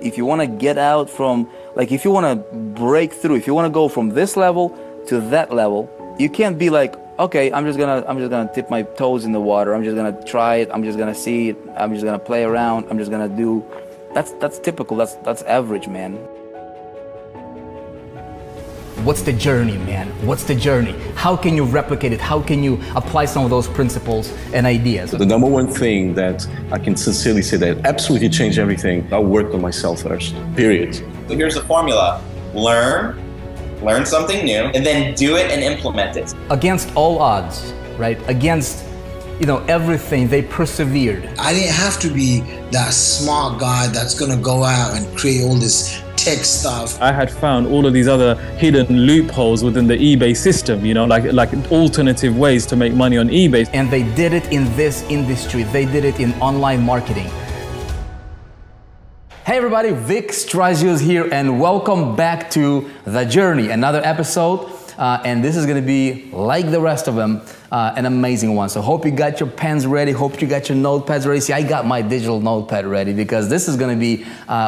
If you want to get out from, like if you want to break through, if you want to go from this level to that level, you can't be like, okay, I'm just gonna dip my toes in the water. I'm just gonna try it. I'm just gonna see it. I'm just gonna play around. I'm just gonna do. That's typical. That's average, man. What's the journey, man? What's the journey? How can you replicate it? How can you apply some of those principles and ideas? The number one thing that I can sincerely say that absolutely changed everything, I worked on myself first, period. So here's the formula. Learn something new, and then do it and implement it. Against all odds, right? Against, everything, they persevered. I didn't have to be that smart guy that's gonna go out and create all this tech stuff. I had found all of these other hidden loopholes within the eBay system, like alternative ways to make money on eBay. And they did it in this industry. They did it in online marketing. Hey everybody, Vic Strazios here, and welcome back to The Journey, another episode. And this is gonna be, like the rest of them, an amazing one. So hope you got your pens ready, hope you got your notepads ready. See, I got my digital notepad ready because this is gonna be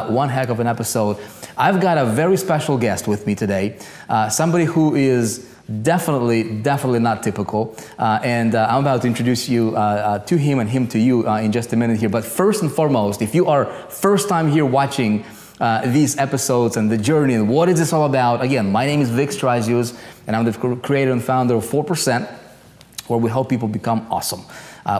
one heck of an episode. I've got a very special guest with me today, somebody who is definitely not typical. And I'm about to introduce you to him and him to you in just a minute here. But first and foremost, if you are first time here watching these episodes and the journey and what is this all about, again, my name is Vic Strazios and I'm the creator and founder of 4%, where we help people become awesome.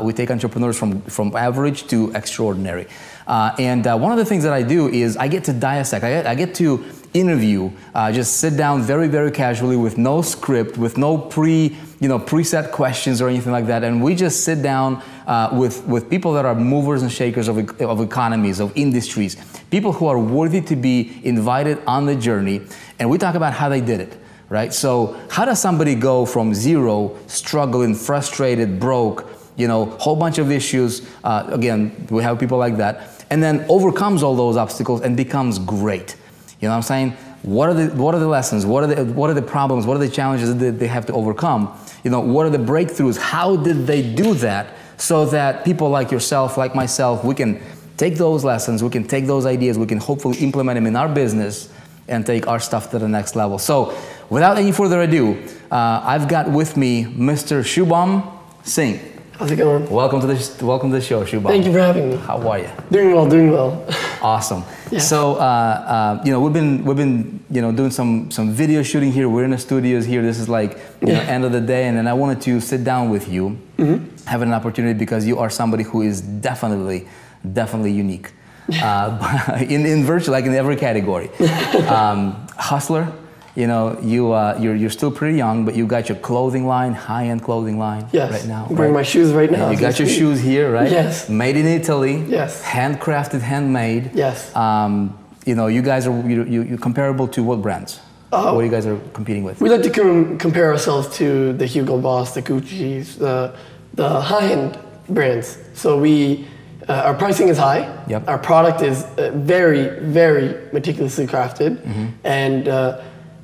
We take entrepreneurs from average to extraordinary. And one of the things that I do is I get to dissect, I get to interview, just sit down very casually with no script, with no preset questions or anything like that. And we just sit down with people that are movers and shakers of economies, of industries, people who are worthy to be invited on the journey. And we talk about how they did it, right? So how does somebody go from zero, struggling, frustrated, broke, whole bunch of issues, again, we have people like that, and then overcomes all those obstacles and becomes great. You know what I'm saying? What are the lessons? What are the problems? What are the challenges that they have to overcome? What are the breakthroughs? How did they do that so that people like yourself, like myself, we can take those lessons, we can take those ideas, we can hopefully implement them in our business and take our stuff to the next level. So without any further ado, I've got with me Mr. Shubham Singh. How's it going? Welcome to the show, Shubham. Thank you for having me. How are you? Doing well. Awesome. Yeah. So, we've been doing some video shooting here. We're in the studios here. This is like end of the day, and then I wanted to sit down with you, having an opportunity because you are somebody who is definitely unique, in virtually like in every category. Hustler. You're still pretty young, but you got your clothing line, high-end clothing line right now. I'm wearing my shoes right now. You got your shoes here, right? Yes. Made in Italy. Yes. Handcrafted, handmade. Yes. You guys are you're comparable to what brands? What you guys are competing with? We like to compare ourselves to the Hugo Boss, the Gucci's, the high-end brands. So our pricing is high. Yep. Our product is very meticulously crafted, and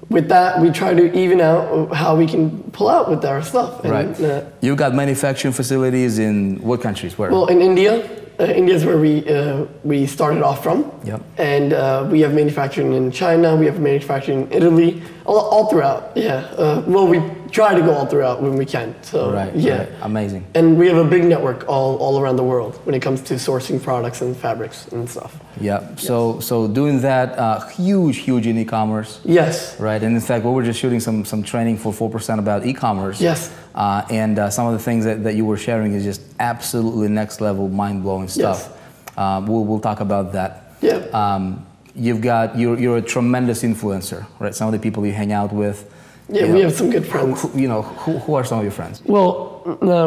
with that, we try to even out how we can pull out with our stuff. And, right. You've got manufacturing facilities in what countries? Where? Well, in India. India is where we started off from. Yep. And we have manufacturing in China. We have manufacturing in Italy. All throughout. Yeah. We try to go all throughout when we can. So right. yeah. Right. Amazing. And we have a big network all around the world when it comes to sourcing products and fabrics and stuff. Yeah. So doing that huge in e-commerce. Yes. Right. And in fact, we were just shooting some training for 4% about e-commerce. Yes. And some of the things that you were sharing is just absolutely next level, mind blowing stuff. Yes. We'll talk about that. Yeah. You're a tremendous influencer, right? Some of the people you hang out with. Yeah, we have some good friends. Who are some of your friends? Well,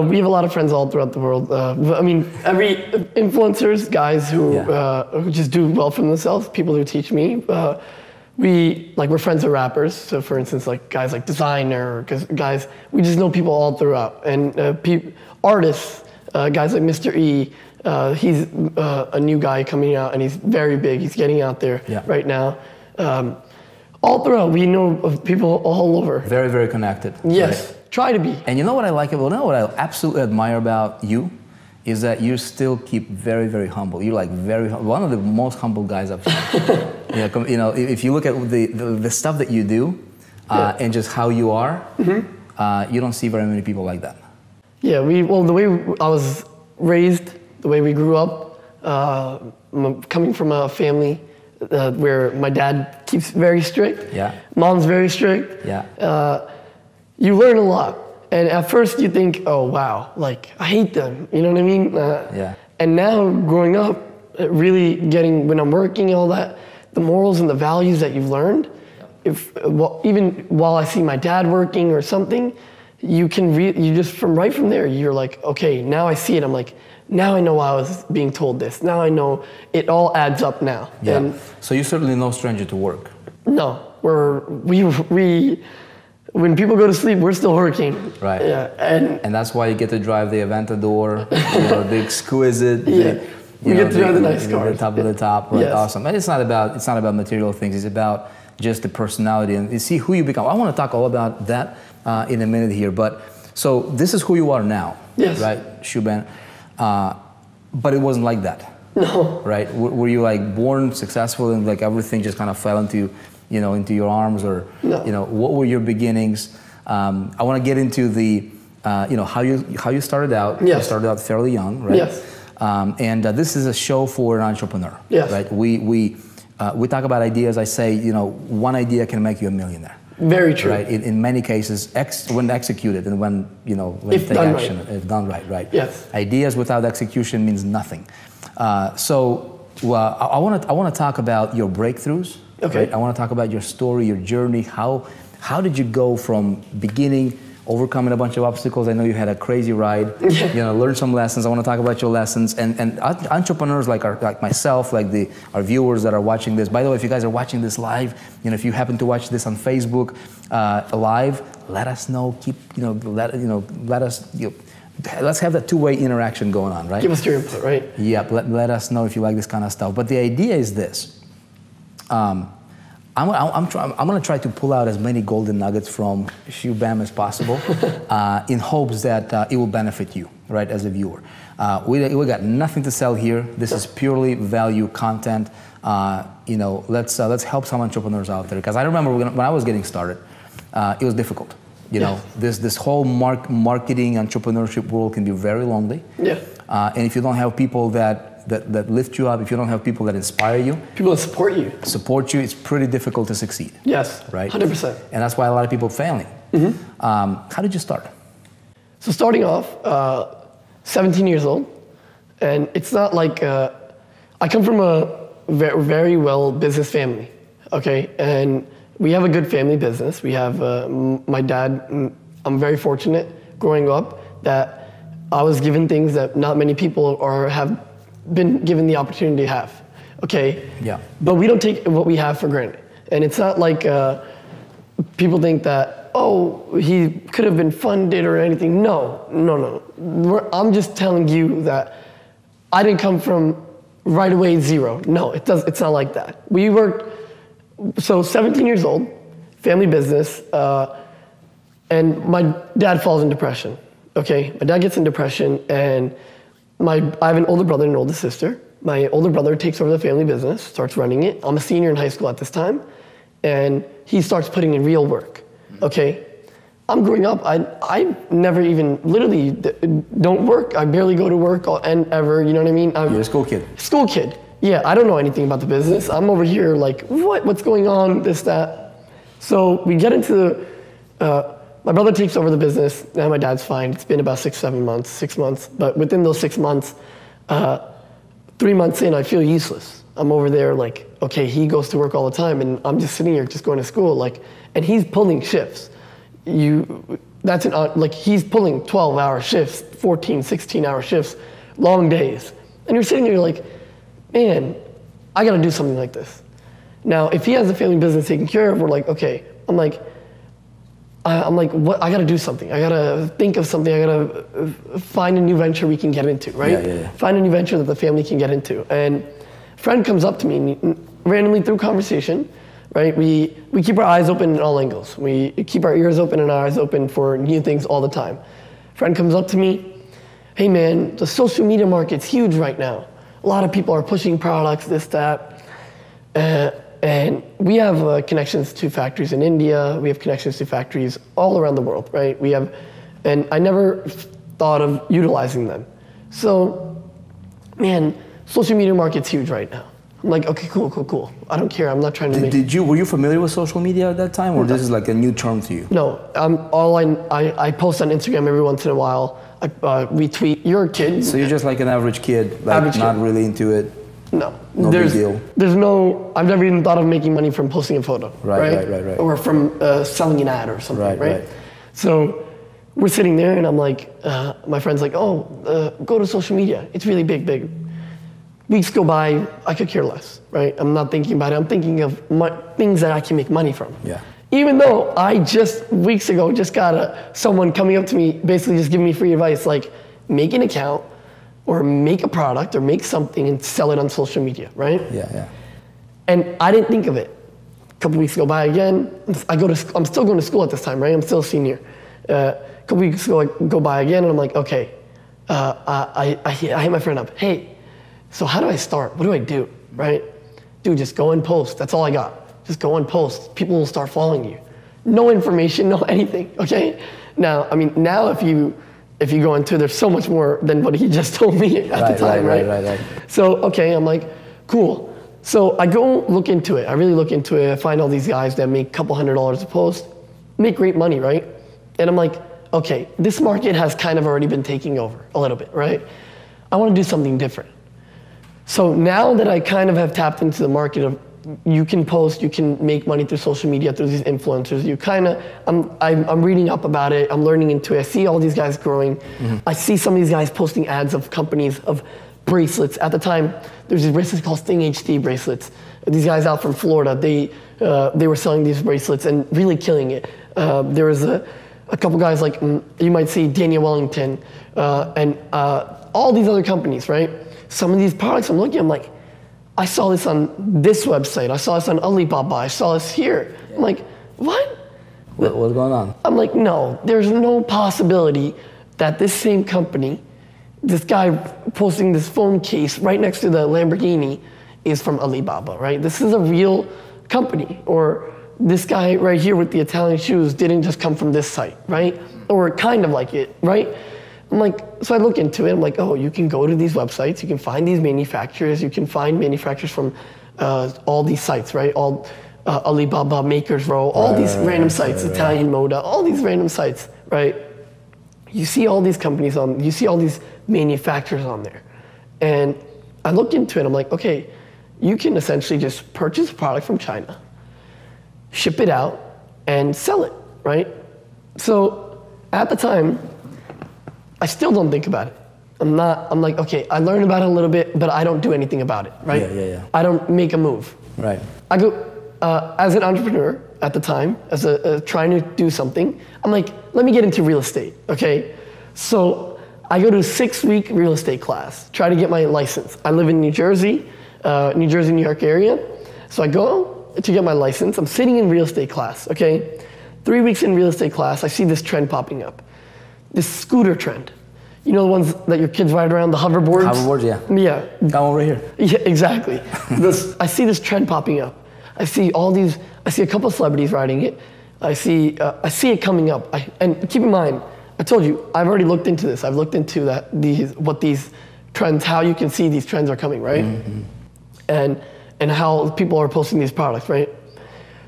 we have a lot of friends all throughout the world. Every influencers, guys who just do well for themselves, people who teach me. We're friends with rappers. So for instance, like guys like Designer, guys, we just know people all throughout. And artists, guys like Mr. E, he's a new guy coming out and he's very big. He's getting out there right now. All throughout, we know of people all over. Very connected. Yes, right? Try to be. And you know what I like about, what I absolutely admire about you is that you still keep very, very humble. You're like one of the most humble guys I've seen. You know, if you look at the stuff that you do and just how you are, you don't see very many people like that. Yeah, well, the way I was raised, the way we grew up, coming from a family where my dad keeps very strict, mom's very strict, you learn a lot. And at first you think, oh wow, like I hate them, you know what I mean? And now growing up, really getting, when I'm working, all that, the morals and the values that you've learned, even while I see my dad working or something, you can you just right from there, you're like, okay, now I see it. I'm like, now I know why I was being told this. Now I know it all adds up now. Yeah. And so you're certainly no stranger to work. No, when people go to sleep, we're still working. Right. Yeah. And that's why you get to drive the Aventador, the exquisite. We get to drive the nice cars. The top of the top, right? Yes. Awesome. And it's not about material things. It's about just the personality and you see who you become. I want to talk all about that in a minute here. But so this is who you are now, right, Shubham? But it wasn't like that. No. Right? Were you like born successful and like everything just kind of fell into your arms, or what were your beginnings? I want to get into the how you started out. Yes. You started out fairly young, right? Yes. And this is a show for an entrepreneur. Yes. Right? We talk about ideas. I say, one idea can make you a millionaire. Very true. Right. In many cases, when executed and when you take action, if done right, right. Yes. Ideas without execution means nothing. So I want to talk about your breakthroughs. Okay. Right? I want to talk about your story, your journey. How did you go from beginning, overcoming a bunch of obstacles? I know you had a crazy ride. Learn some lessons. I want to talk about your lessons and entrepreneurs like myself, like our viewers that are watching this. By the way, if you guys are watching this live, if you happen to watch this on Facebook live, let us know. Let us. Let's have that two-way interaction going on, right? Give us your input, right? Yeah. Let us know if you like this kind of stuff. But the idea is this. I'm going to try to pull out as many golden nuggets from Shubham as possible in hopes that it will benefit you, right, as a viewer. We got nothing to sell here. This is purely value content. Let's help some entrepreneurs out there. Because I remember when I was getting started, it was difficult. This whole marketing entrepreneurship world can be very lonely. Yeah. And if you don't have people that lift you up, if you don't have people that inspire you, people that support you, it's pretty difficult to succeed. Yes, right? 100%. And that's why a lot of people are failing. Mm-hmm. How did you start? So starting off, 17 years old, and it's not like, I come from a very well business family, okay? And we have a good family business. We have my dad, I'm very fortunate growing up that I was given things that not many people have been given the opportunity to have, okay? Yeah. But we don't take what we have for granted. And it's not like people think that, oh, he could have been funded or anything. No. I'm just telling you that I didn't come from right away zero. No, it's not like that. We worked, so 17 years old, family business, and my dad falls in depression, okay? My dad gets in depression and I have an older brother and an older sister. My older brother takes over the family business, starts running it. I'm a senior in high school at this time, and he starts putting in real work, okay? I'm growing up, I never even, literally don't work. I barely go to work ever, you know what I mean? You're a school kid. School kid, yeah. I don't know anything about the business. I'm over here like, what's going on, this, that. So we get into my brother takes over the business, and my dad's fine. It's been about 6 months. But within those 6 months, 3 months in, I feel useless. I'm over there like, okay, he goes to work all the time, and I'm just sitting here just going to school, like, and he's pulling shifts. He's pulling 12-hour shifts, 14, 16-hour shifts, long days. And you're sitting there like, man, I gotta do something like this. Now, if he has a family business taken care of, we're like, okay, I'm like, what? I gotta do something. I gotta think of something. I gotta find a new venture we can get into, right? Yeah. Find a new venture that the family can get into. And a friend comes up to me randomly through conversation, right? We keep our eyes open in all angles. We keep our ears open and our eyes open for new things all the time. Friend comes up to me, hey man, the social media market's huge right now. A lot of people are pushing products, this, that. And we have connections to factories in India. We have connections to factories all around the world, right? And I never thought of utilizing them. So, man, social media market's huge right now. I'm like, okay, cool. I don't care. I'm not trying to make. Were you familiar with social media at that time, or this is like a new term to you? No, I post on Instagram every once in a while. I retweet. You're a kid. So you're just like an average kid, like not really into it. No, big deal. There's no. I've never even thought of making money from posting a photo. Right. Or from selling an ad or something. Right. Right. So we're sitting there, and I'm like, my friend's like, go to social media. It's really big. Weeks go by, I could care less, right? I'm not thinking about it. I'm thinking of things that I can make money from. Yeah. Even though I just weeks ago just got someone coming up to me, basically just giving me free advice, like make an account, or make a product, or make something and sell it on social media, right? Yeah. And I didn't think of it. A couple weeks go by again. I'm still going to school at this time, right? I'm still a senior. A couple weeks go by again, and I'm like, okay. I hit my friend up. Hey, so how do I start? What do I do, right? Dude, just go and post. That's all I got. Just go and post. People will start following you. No information, no anything, okay? Now, if you go into it, there's so much more than what he just told me at the time, right? So, okay, I'm like, cool. So I go look into it. I really look into it. I find all these guys that make a couple $100s a post, make great money, right? And I'm like, okay, this market has kind of already been taking over a little bit, right? I want to do something different. So now that I kind of have tapped into the market of you can post, you can make money through social media, through these influencers, I'm reading up about it, I'm learning into it, I see all these guys growing. Mm-hmm. I see some of these guys posting ads of companies, of bracelets. At the time, there's these bracelets called Sting HD bracelets. These guys out from Florida, they were selling these bracelets and really killing it. There was a couple guys like, you might see Daniel Wellington, and all these other companies, right? Some of these products I'm looking, I'm like, I saw this on this website, I saw this on Alibaba, I saw this here. I'm like, what? What's going on? I'm like, no, there's no possibility that this same company, this guy posting this phone case right next to the Lamborghini is from Alibaba, right? This is a real company. Or this guy right here with the Italian shoes didn't just come from this site, right? Or kind of like it, right? I'm like, so I look into it, I'm like, oh, you can go to these websites, you can find these manufacturers, you can find manufacturers from all these sites, right? All Alibaba, Makers Row, all these random sites, Italian Moda, all these random sites, right? You see all these companies you see all these manufacturers on there. And I looked into it, I'm like, okay, you can essentially just purchase a product from China, ship it out, and sell it, right? So at the time, I still don't think about it. I'm like, okay, I learned about it a little bit, but I don't do anything about it, right? Yeah. I don't make a move. Right. I go, as an entrepreneur at the time, as trying to do something, I'm like, let me get into real estate, okay? So I go to a 6-week real estate class, try to get my license. I live in New Jersey, New York area. So I go to get my license. I'm sitting in real estate class, okay? 3 weeks in real estate class, I see this trend popping up. This scooter trend. You know the ones that your kids ride around, the hoverboards? Hoverboards, yeah. Yeah. Come over here. Yeah, exactly. I see this trend popping up. I see a couple of celebrities riding it. I see it coming up. And keep in mind, I told you, I've already looked into this. I've looked into what these trends, how you can see these trends are coming, right? Mm-hmm. And how people are posting these products, right?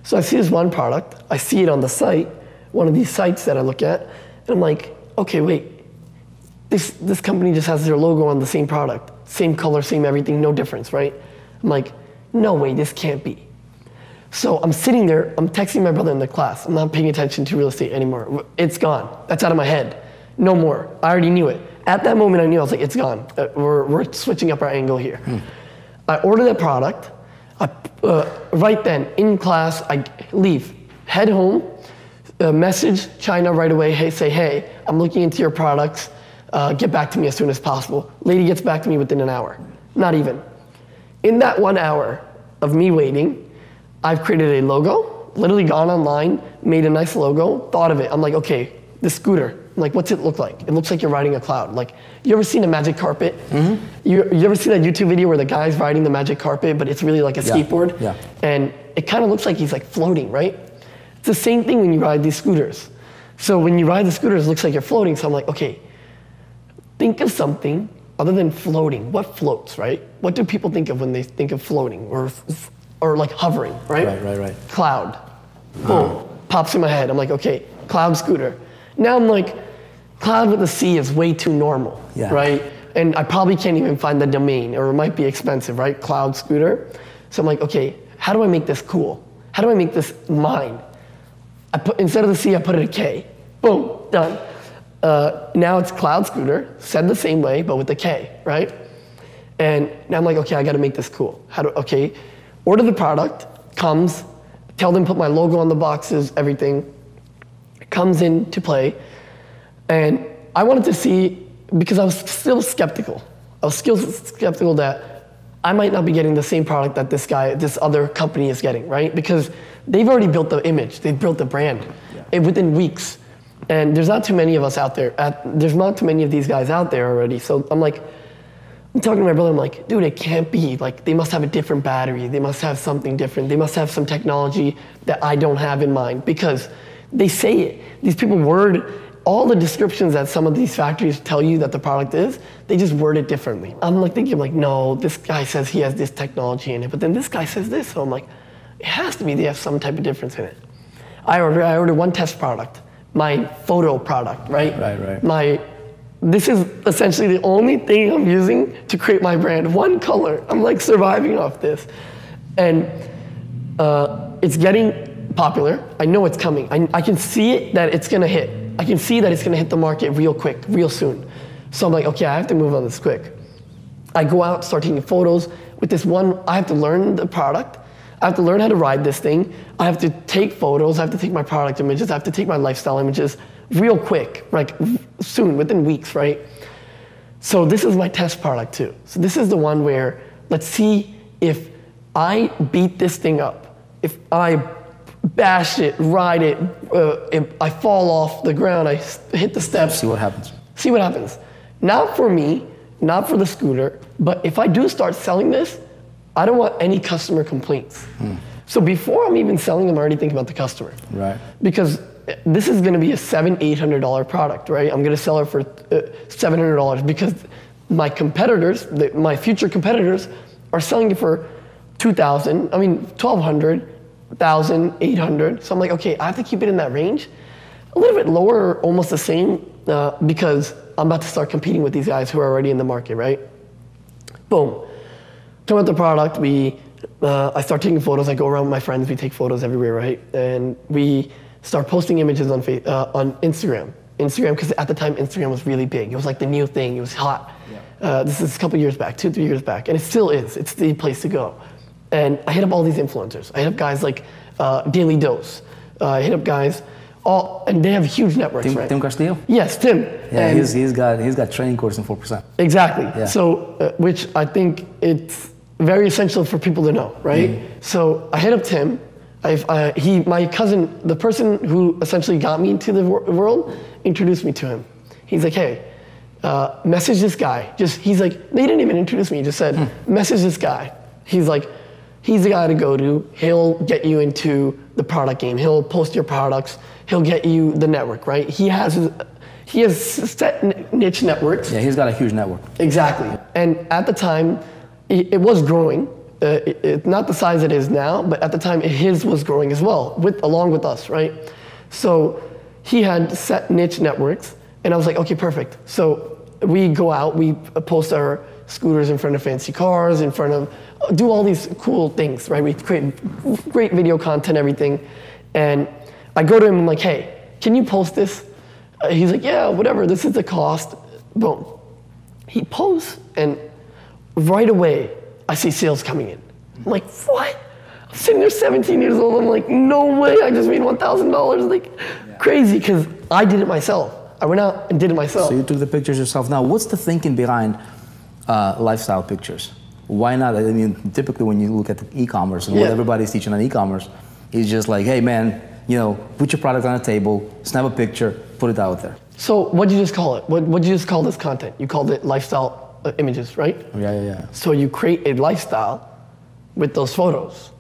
So I see this one product. I see it on the site, one of these sites that I look at, and I'm like, okay, wait, this company just has their logo on the same product, same color, same everything, no difference, right? I'm like, no way, this can't be. So I'm sitting there, I'm texting my brother in the class. I'm not paying attention to real estate anymore. It's gone, that's out of my head. No more, I already knew it. At that moment I knew, I was like, it's gone. We're switching up our angle here. I order that product, right then, in class, I leave, head home, message China right away, say, hey, I'm looking into your products, get back to me as soon as possible. Lady gets back to me within an hour, not even. In that 1 hour of me waiting, I've created a logo, literally gone online, made a nice logo, thought of it. I'm like, okay, this scooter, I'm like, what's it look like? It looks like you're riding a cloud. Like, you ever seen a magic carpet? You ever see that YouTube video where the guy's riding the magic carpet, but it's really like a skateboard? Yeah. And it kind of looks like he's like floating, right? It's the same thing when you ride these scooters. So when you ride the scooters, it looks like you're floating. So I'm like, okay, think of something other than floating. What floats, right? What do people think of when they think of floating or like hovering, right? Right. Cloud. Boom. Pops in my head. I'm like, okay, cloud scooter. Now I'm like, cloud with a C is way too normal, right? And I probably can't even find the domain, or it might be expensive, right? Cloud scooter. So I'm like, okay, how do I make this cool? How do I make this mine? Instead of the C, I put it a K. Boom, done. Now it's cloud scooter, said the same way, but with a K, right? And now I'm like, okay, I gotta make this cool. Order the product, comes, tell them put my logo on the boxes, everything. Comes into play. And I wanted to see, because I was still skeptical. I was still skeptical that I might not be getting the same product that this other company is getting, right? Because they've already built the image, they've built the brand within weeks. And there's not too many of us out there, there's not too many of these guys out there already. So I'm talking to my brother, I'm like, dude, it can't be. Like, they must have a different battery, they must have something different, they must have some technology that I don't have in mind, because they say it. These people word all the descriptions that some of these factories tell you that the product is, they just word it differently. I'm like thinking, like, no, this guy says he has this technology in it, but then this guy says this, so I'm like, it has to be they have some type of difference in it. I ordered one test product, my photo product, right? Right. This is essentially the only thing I'm using to create my brand, one color. I'm like surviving off this. And it's getting popular. I know it's coming. I can see it that it's gonna hit. I can see that it's gonna hit the market real quick, real soon. So I'm like, okay, I have to move on this quick. I go out, start taking photos with this one. I have to learn the product. I have to learn how to ride this thing. I have to take photos. I have to take my product images. I have to take my lifestyle images real quick, like soon, within weeks, right? So this is my test product too. So this is the one where, let's see if I beat this thing up, if I bash it, ride it, if I fall off the ground, I hit the steps. See what happens. See what happens. Not for me, not for the scooter, but if I do start selling this, I don't want any customer complaints. So before I'm even selling them, I already think about the customer. Right. Because this is gonna be a $700-800 product, right? I'm gonna sell it for $700 because my competitors, my future competitors, are selling it for $2,000, $1,200, $1,000, $800. So I'm like, okay, I have to keep it in that range. A little bit lower, or almost the same, because I'm about to start competing with these guys who are already in the market, right? Boom. Come with the product, I start taking photos. I go around with my friends, we take photos everywhere, right? And we start posting images on Instagram. Because at the time, Instagram was really big. It was like the new thing, it was hot. This is a couple years back, 2-3 years back, and it still is. It's the place to go. And I hit up all these influencers. I hit up guys like Daily Dose. I hit up guys, and they have huge networks, right? Tim Castillo? Yes, Tim. Yeah, he's got training course in 4%. Exactly. Yeah. So, which I think it's very essential for people to know, right? So I hit up Tim. My cousin, the person who essentially got me into the world, introduced me to him. He's like, hey, message this guy. He's like, they didn't even introduce me. He just said, message this guy. He's like, he's the guy to go to. He'll get you into the product game. He'll post your products. He'll get you the network, right? He has set niche networks. Yeah, he's got a huge network. Exactly. And at the time, it was growing. Not the size it is now, but at the time, his was growing as well, along with us, right? So he had set niche networks, and I was like, okay, perfect. So we go out, we post our scooters in front of fancy cars, do all these cool things, right? We create great video content, everything. And I go to him, I'm like, hey, can you post this? He's like, yeah, whatever, this is the cost. Boom. He posts, and right away, I see sales coming in. I'm like, what? I'm sitting there 17 years old, I'm like, no way, I just made $1,000. Like, crazy, because I did it myself. I went out and did it myself. So you took the pictures yourself. Now, what's the thinking behind lifestyle pictures? Why not? I mean, typically when you look at e-commerce and what everybody's teaching on e-commerce, it's just like, hey man, put your product on a table, snap a picture, put it out there. So what'd you just call it? What'd you just call this content? You called it lifestyle images, right? Yeah. So you create a lifestyle with those photos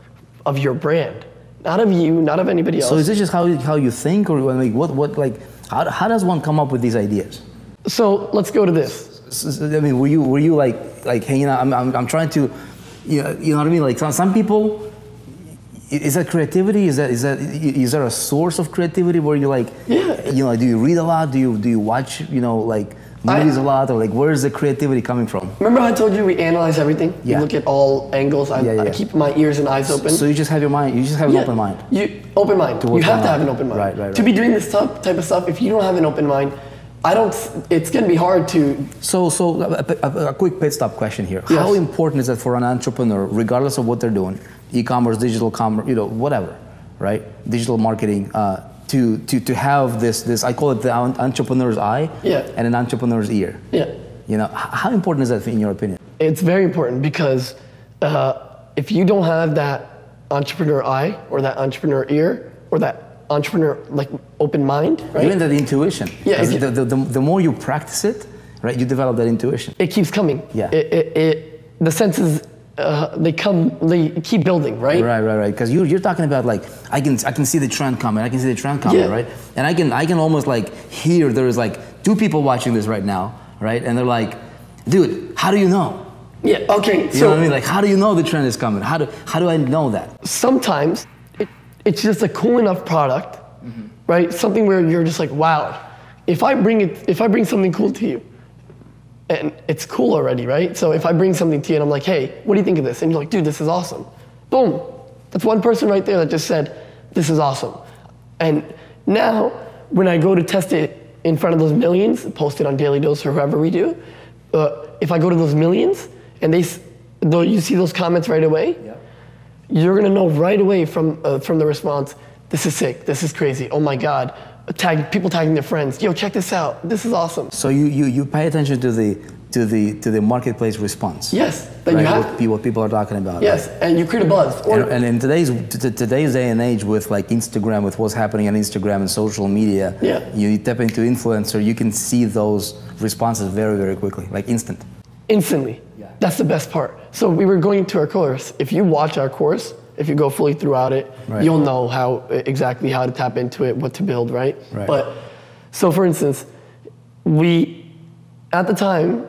of your brand, not of you, not of anybody else. So is it just how you think, or like how does one come up with these ideas? So let's go to this. I mean, were you like hanging out? I'm trying to, you know what I mean? Like some people, is that creativity? Is there a source of creativity where you like, you know, do you read a lot? Do you watch, you know, like movies a lot, or like where is the creativity coming from? Remember I told you we analyze everything? Yeah. We look at all angles. I keep my ears and eyes open. So you just have your mind. You just have an open mind. Open mind. You have to have an open mind. Right. To be doing this type of stuff, if you don't have an open mind, it's going to be hard to. So a quick pit stop question here. Yes. How important is it for an entrepreneur, regardless of what they're doing, e-commerce, digital commerce, you know, whatever, right? Digital marketing, to have this, I call it the entrepreneur's eye and an entrepreneur's ear. Yeah. You know, how important is that in your opinion? It's very important because if you don't have that entrepreneur eye or that entrepreneur ear or that entrepreneur like open mind, right? Even that intuition. Yeah. The more you practice it, right, you develop that intuition. It keeps coming. Yeah. The senses they keep building, right? Right. Because you're talking about like I can see the trend coming. Right? And I can almost like hear there is like 2 people watching this right now, right? And they're like, dude, how do you know? Yeah. Okay. You know what I mean? Like, how do you know the trend is coming? How do I know that? Sometimes it's just a cool enough product, right? Something where you're just like, wow, if I bring something cool to you, and it's cool already, right? So if I bring something to you and I'm like, hey, what do you think of this? And you're like, dude, this is awesome. Boom. That's one person right there that just said, this is awesome. And now, when I go to test it in front of those millions, post it on Daily Dose or whoever we do, if I go to those millions and you see those comments right away, you're gonna know right away from the response, this is sick, this is crazy, oh my God. People tagging their friends, yo, check this out, this is awesome. So you pay attention to the marketplace response. Yes, that right? you have. What people are talking about. Yes, right? and you create a buzz. And in today's day and age, with like Instagram, with what's happening on Instagram and social media, you tap into influencer, you can see those responses very, very quickly, like instantly. Yeah. That's the best part. So we were going to our course. If you watch our course, if you go fully throughout it, you'll know exactly how to tap into it, what to build, right? But so for instance, at the time,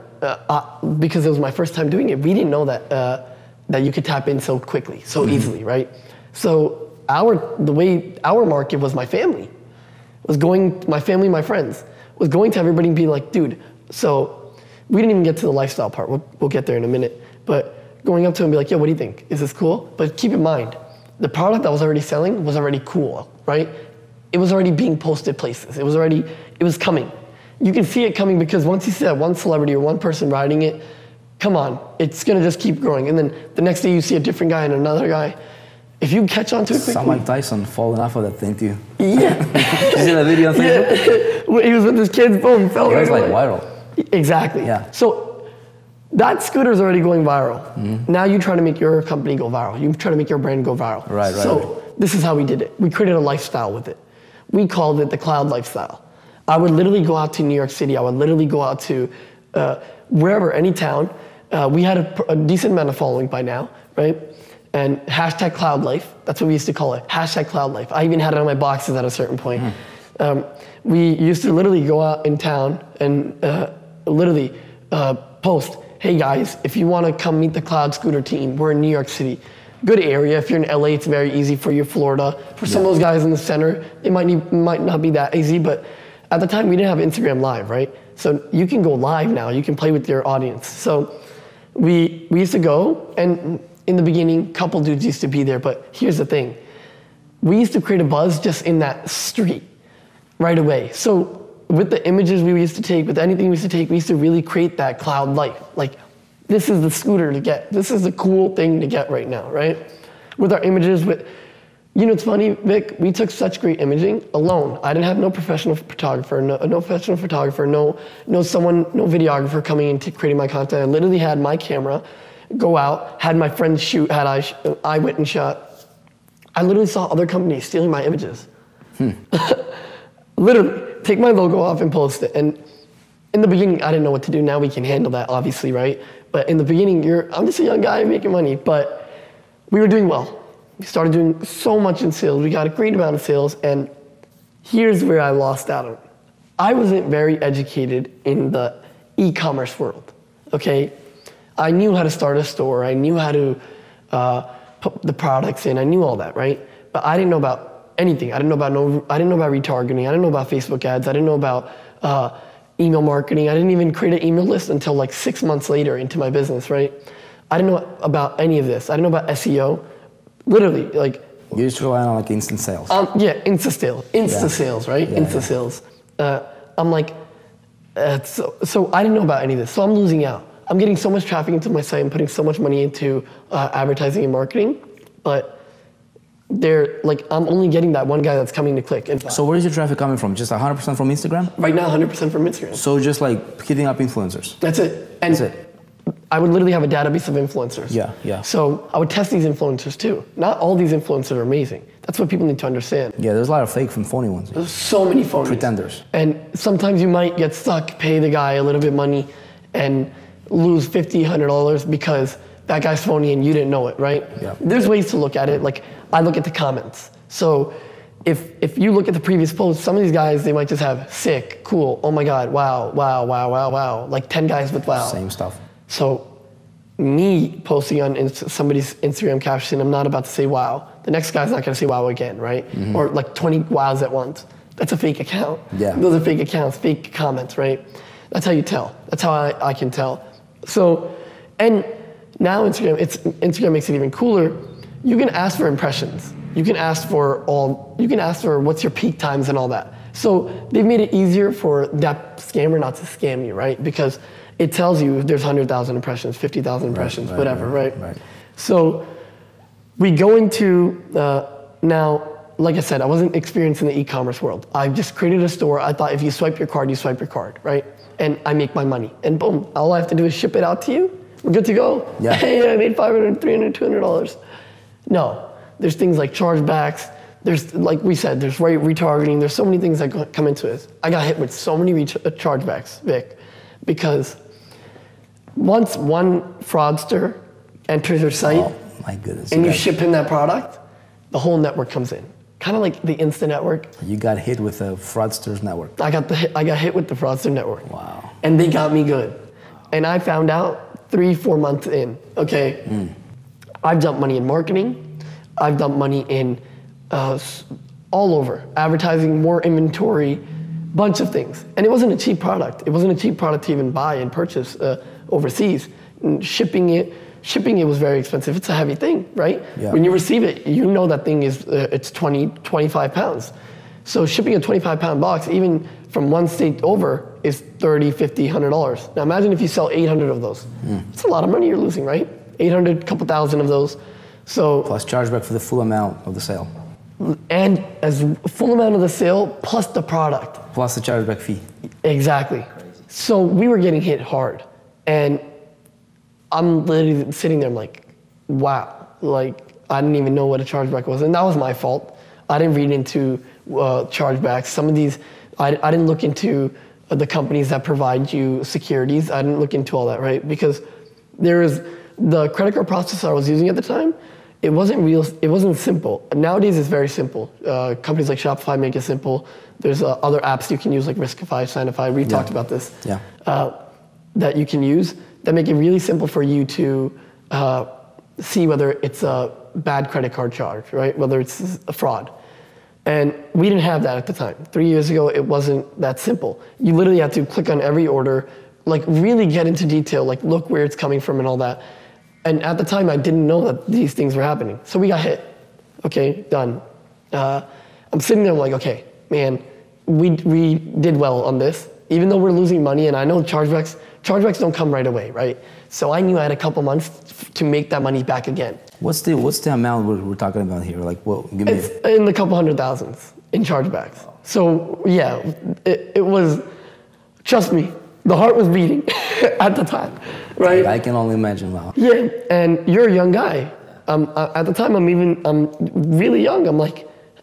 because it was my first time doing it, we didn't know that you could tap in so quickly, so easily, right? So the way our market was my family, my family, my friends, was going to everybody and being like, dude, so we didn't even get to the lifestyle part. We'll get there in a minute. But going up to him and be like, yo, what do you think? Is this cool? But keep in mind, the product that was already selling was already cool, right? It was already being posted places. It was coming. You can see it coming because once you see that one celebrity or one person riding it, come on, it's gonna just keep growing. And then the next day you see a different guy and another guy. If you catch on to it quickly. Some like Tyson falling off of that thing too. Yeah. You see that video on Facebook? He was with his kids, boom, fell It right was like away. viral. Exactly. Yeah. So that scooter's already going viral. Now you try to make your company go viral. You try to make your brand go viral. Right. So this is how we did it. We created a lifestyle with it. We called it the cloud lifestyle. I would literally go out to New York City. I would literally go out to wherever, any town. We had a decent amount of following by now, right? And hashtag cloud life. That's what we used to call it. Hashtag cloud life. I even had it on my boxes at a certain point. We used to literally go out in town and literally post, hey guys, if you want to come meet the Cloud Scooter team, we're in New York City. Good area. If you're in LA, it's very easy for you. Florida. For some of those guys in the center, it might not be that easy, but at the time we didn't have Instagram Live, right? So you can go live now. You can play with your audience. So we used to go, and in the beginning, a couple dudes used to be there, but here's the thing. We used to create a buzz just in that street right away. So with the images we used to take, with anything we used to take, we used to really create that cloud life. Like, this is the scooter to get. This is the cool thing to get right now, right? With our images, you know, it's funny, Vic, we took such great imaging alone. I didn't have no professional photographer, no videographer coming into creating my content. I literally had my camera, go out, had my friends shoot, I went and shot. I literally saw other companies stealing my images. Literally, take my logo off and post it. And in the beginning, I didn't know what to do. Now we can handle that, obviously, right? But in the beginning, I'm just a young guy making money, but we were doing well. We started doing so much in sales. We got a great amount of sales, and here's where I lost out on. I wasn't very educated in the e-commerce world, okay? I knew how to start a store. I knew how to put the products in. I knew all that, right? But I didn't know about anything. I didn't know about retargeting. I didn't know about Facebook ads. I didn't know about email marketing. I didn't even create an email list until like 6 months later into my business, right? I didn't know about any of this. I didn't know about SEO. Literally, like. You just rely on like instant sales. Yeah, Insta sales, right? Yeah, Insta sales. I'm like, so I didn't know about any of this. So I'm losing out. I'm getting so much traffic into my site and putting so much money into advertising and marketing, but they're like, I'm only getting that one guy that's coming to click. So where is your traffic coming from? Just 100% from Instagram? Right now, 100% from Instagram. So just like hitting up influencers? That's it. And That's it. I would literally have a database of influencers. Yeah. So I would test these influencers too. Not all these influencers are amazing. That's what people need to understand. Yeah, there's a lot of fake and phony ones. There's so many phonies. Pretenders. And sometimes you might get stuck, pay the guy a little bit money, and lose $50, $100 because that guy's phony and you didn't know it, right? Yeah. There's ways to look at it. Like, I look at the comments. So if you look at the previous posts, some of these guys, they might just have sick, cool, oh my God, wow, wow, wow, wow, wow. Like 10 guys with wow. Same stuff. So me posting on somebody's Instagram caption, I'm not about to say wow. The next guy's not gonna say wow again, right? Mm-hmm. Or like 20 wows at once. That's a fake account. Yeah. Those are fake accounts, fake comments, right? That's how you tell. That's how I can tell. So, and now Instagram makes it even cooler. You can ask for impressions. You can ask for what's your peak times and all that. So they've made it easier for that scammer not to scam you, right? Because it tells you if there's 100,000 impressions, 50,000 impressions, whatever, right? So we go into, now, like I said, I wasn't experienced in the e-commerce world. I just created a store. I thought if you swipe your card, you swipe your card, right? And I make my money. And boom, all I have to do is ship it out to you. We're good to go. Yeah. Hey, I made $500, $300, $200. No, there's things like chargebacks. There's, like we said, there's retargeting. There's so many things that come into this. I got hit with so many chargebacks, Vic, because once one fraudster enters your site, oh, my goodness, and you ship him that product, the whole network comes in. Kind of like the Insta network. You got hit with a fraudster's network. I got hit with the fraudster network. Wow. And they got me good. And I found out 3-4 months in, okay, I've dumped money in marketing. I've dumped money in all over. Advertising, more inventory, bunch of things. And it wasn't a cheap product. It wasn't a cheap product to even buy and purchase overseas. And shipping it was very expensive. It's a heavy thing, right? Yeah. When you receive it, you know that thing is, it's 20, 25 pounds. So shipping a 25-pound box, even from one state over, is $30, $50, $100. Now imagine if you sell 800 of those. It's a lot of money you're losing, right? 800, couple thousand of those. So plus chargeback for the full amount of the sale. And as full amount of the sale plus the product. Plus the chargeback fee. Exactly. So we were getting hit hard. And I'm literally sitting there, I'm like, wow. Like, I didn't even know what a chargeback was. And that was my fault. I didn't read into chargebacks. Some of these, I didn't look into the companies that provide you securities. I didn't look into all that, right? Because the credit card processor I was using at the time, it wasn't simple. Nowadays it's very simple. Companies like Shopify make it simple. There's other apps you can use like Riskify, Signify, we talked about this. Yeah. That you can use that make it really simple for you to see whether it's a bad credit card charge, right? Whether it's a fraud. And we didn't have that at the time. 3 years ago, it wasn't that simple. You literally had to click on every order, like really get into detail, like look where it's coming from and all that. And at the time, I didn't know that these things were happening. So we got hit. Okay, done. I'm sitting there, I'm like, okay, man, we did well on this. Even though we're losing money, and I know chargebacks don't come right away, right? So I knew I had a couple months to make that money back again. What's the amount we're talking about here? Like, what? Give me. It's in the couple $100,000s in chargebacks. So yeah, it was. Trust me, the heart was beating at the time, right? I can only imagine now. Yeah, and you're a young guy. At the time, I'm really young.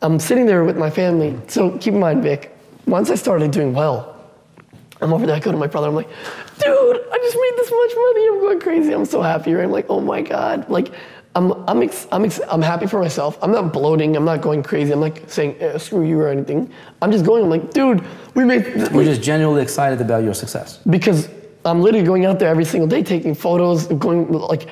I'm sitting there with my family. So keep in mind, Vic, once I started doing well, I'm over there, I go to my brother, I'm like, dude, I just made this much money, I'm going crazy, I'm so happy, right? I'm like, oh my God, like, I'm happy for myself. I'm not bloating, I'm not going crazy, I'm not saying screw you or anything. I'm just going, I'm like, dude, we made... We're just genuinely excited about your success. Because I'm literally going out there every single day, taking photos, going, like,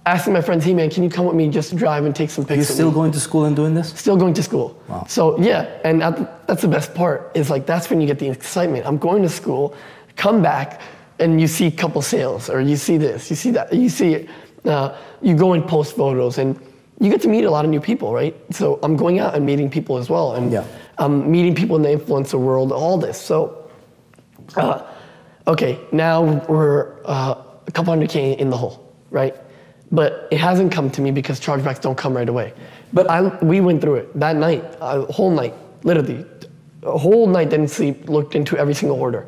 asking my friends, hey man, can you come with me just to drive and take some pictures? You're still going to school and doing this? Still going to school. Wow. So yeah, and that's the best part, is like, that's when you get the excitement. I'm going to school, come back, and you see a couple sales, or you see this, you see that, you see it. You go and post photos, and you get to meet a lot of new people, right? So I'm going out and meeting people as well, and I'm meeting people in the influencer world, all this. So, okay, now we're a couple $100K in the hole, right? But it hasn't come to me because chargebacks don't come right away. But we went through it that night, a whole night, literally, a whole night, didn't sleep, looked into every single order.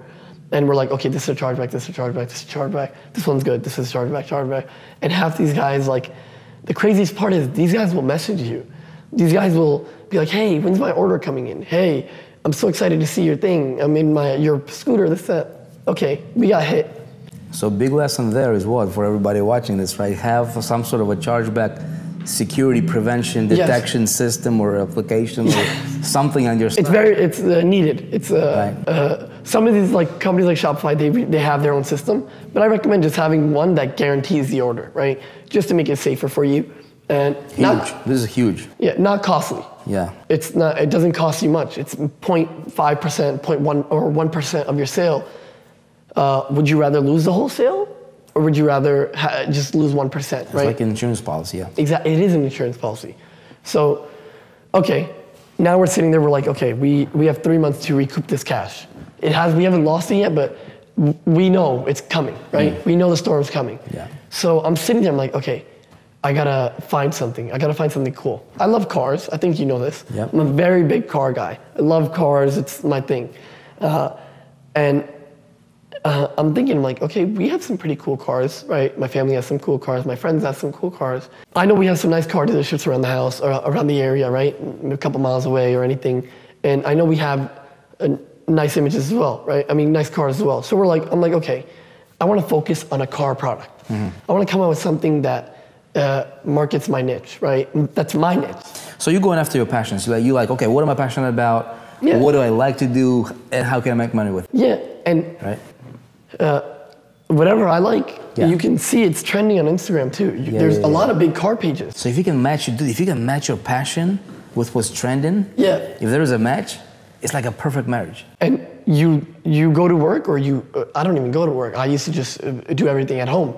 And we're like, okay, this is a chargeback, this is a chargeback, this is a chargeback, this one's good, this is a chargeback, chargeback. And half these guys, like, the craziest part is these guys will message you. These guys will be like, hey, when's my order coming in? Hey, I'm so excited to see your thing. I'm in your scooter, this, that. Okay, we got hit. So big lesson there is what, for everybody watching this, right? Have some sort of a chargeback security prevention detection system or application or something on your stuff. It's needed. It's some of these like companies like Shopify, they have their own system, but I recommend just having one that guarantees the order, right? Just to make it safer for you. And huge. This is huge. Yeah, not costly. Yeah. It's not. It doesn't cost you much. It's 0.5%, 0.1 or 1% of your sale. Would you rather lose the whole sale? Or would you rather just lose 1%, right? It's like an insurance policy, yeah. Exactly, it is an insurance policy. So, okay, now we're sitting there, we're like, okay, we have 3 months to recoup this cash. We haven't lost it yet, but we know it's coming, right? We know the storm's coming. Yeah. So I'm sitting there, I'm like, okay, I gotta find something. I gotta find something cool. I love cars, I think you know this. Yep. I'm a very big car guy. I love cars, it's my thing. I'm thinking like, okay, we have some pretty cool cars, right? My family has some cool cars, my friends have some cool cars. I know we have some nice car dealerships around the house, or around the area, right? A couple miles away or anything. And I know we have nice images as well, right? I mean, nice cars as well. So I'm like, okay, I wanna focus on a car product. I wanna come out with something that markets my niche, right? That's my niche. So you're going after your passions. You're like, okay, what am I passionate about? Yeah. What do I like to do? And how can I make money with it? Yeah, and right? Whatever I like, you can see it's trending on Instagram too. There's a lot of big car pages. So if you can match your passion with what's trending, if there is a match, it's like a perfect marriage. And you go to work, or I don't even go to work. I used to just do everything at home.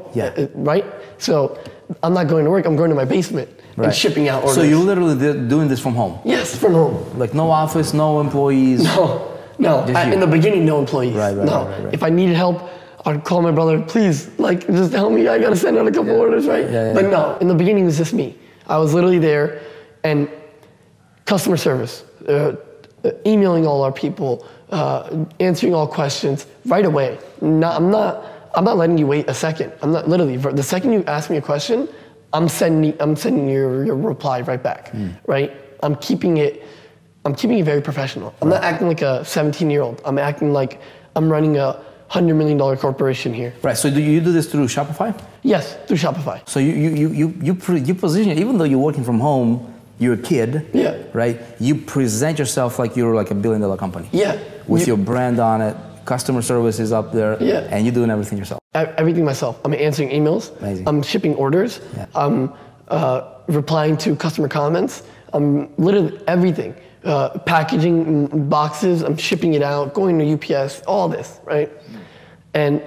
Right? So I'm not going to work. I'm going to my basement and shipping out orders. So you're literally doing this from home? Yes, from home. Like no office, no employees? No, in the beginning, no employees. Right. If I needed help, I'd call my brother, please, like, just help me, I gotta send out a couple orders, right? But no, in the beginning, it was just me. I was literally there, and customer service, emailing all our people, answering all questions right away. I'm not letting you wait a second. I'm not, literally, the second you ask me a question, I'm sending your reply right back, right? I'm keeping it very professional. I'm not acting like a 17-year-old. I'm acting like I'm running a $100 million corporation here. Right, so do you do this through Shopify? Yes, through Shopify. So you position it, even though you're working from home, you're a kid, right? You present yourself like you're like a $1 billion company. Yeah. With your brand on it, customer service is up there, and you're doing everything yourself. Everything myself. I'm answering emails. Amazing. I'm shipping orders. I'm replying to customer comments. I'm literally everything. Packaging boxes, I'm shipping it out, going to UPS, all this, right? And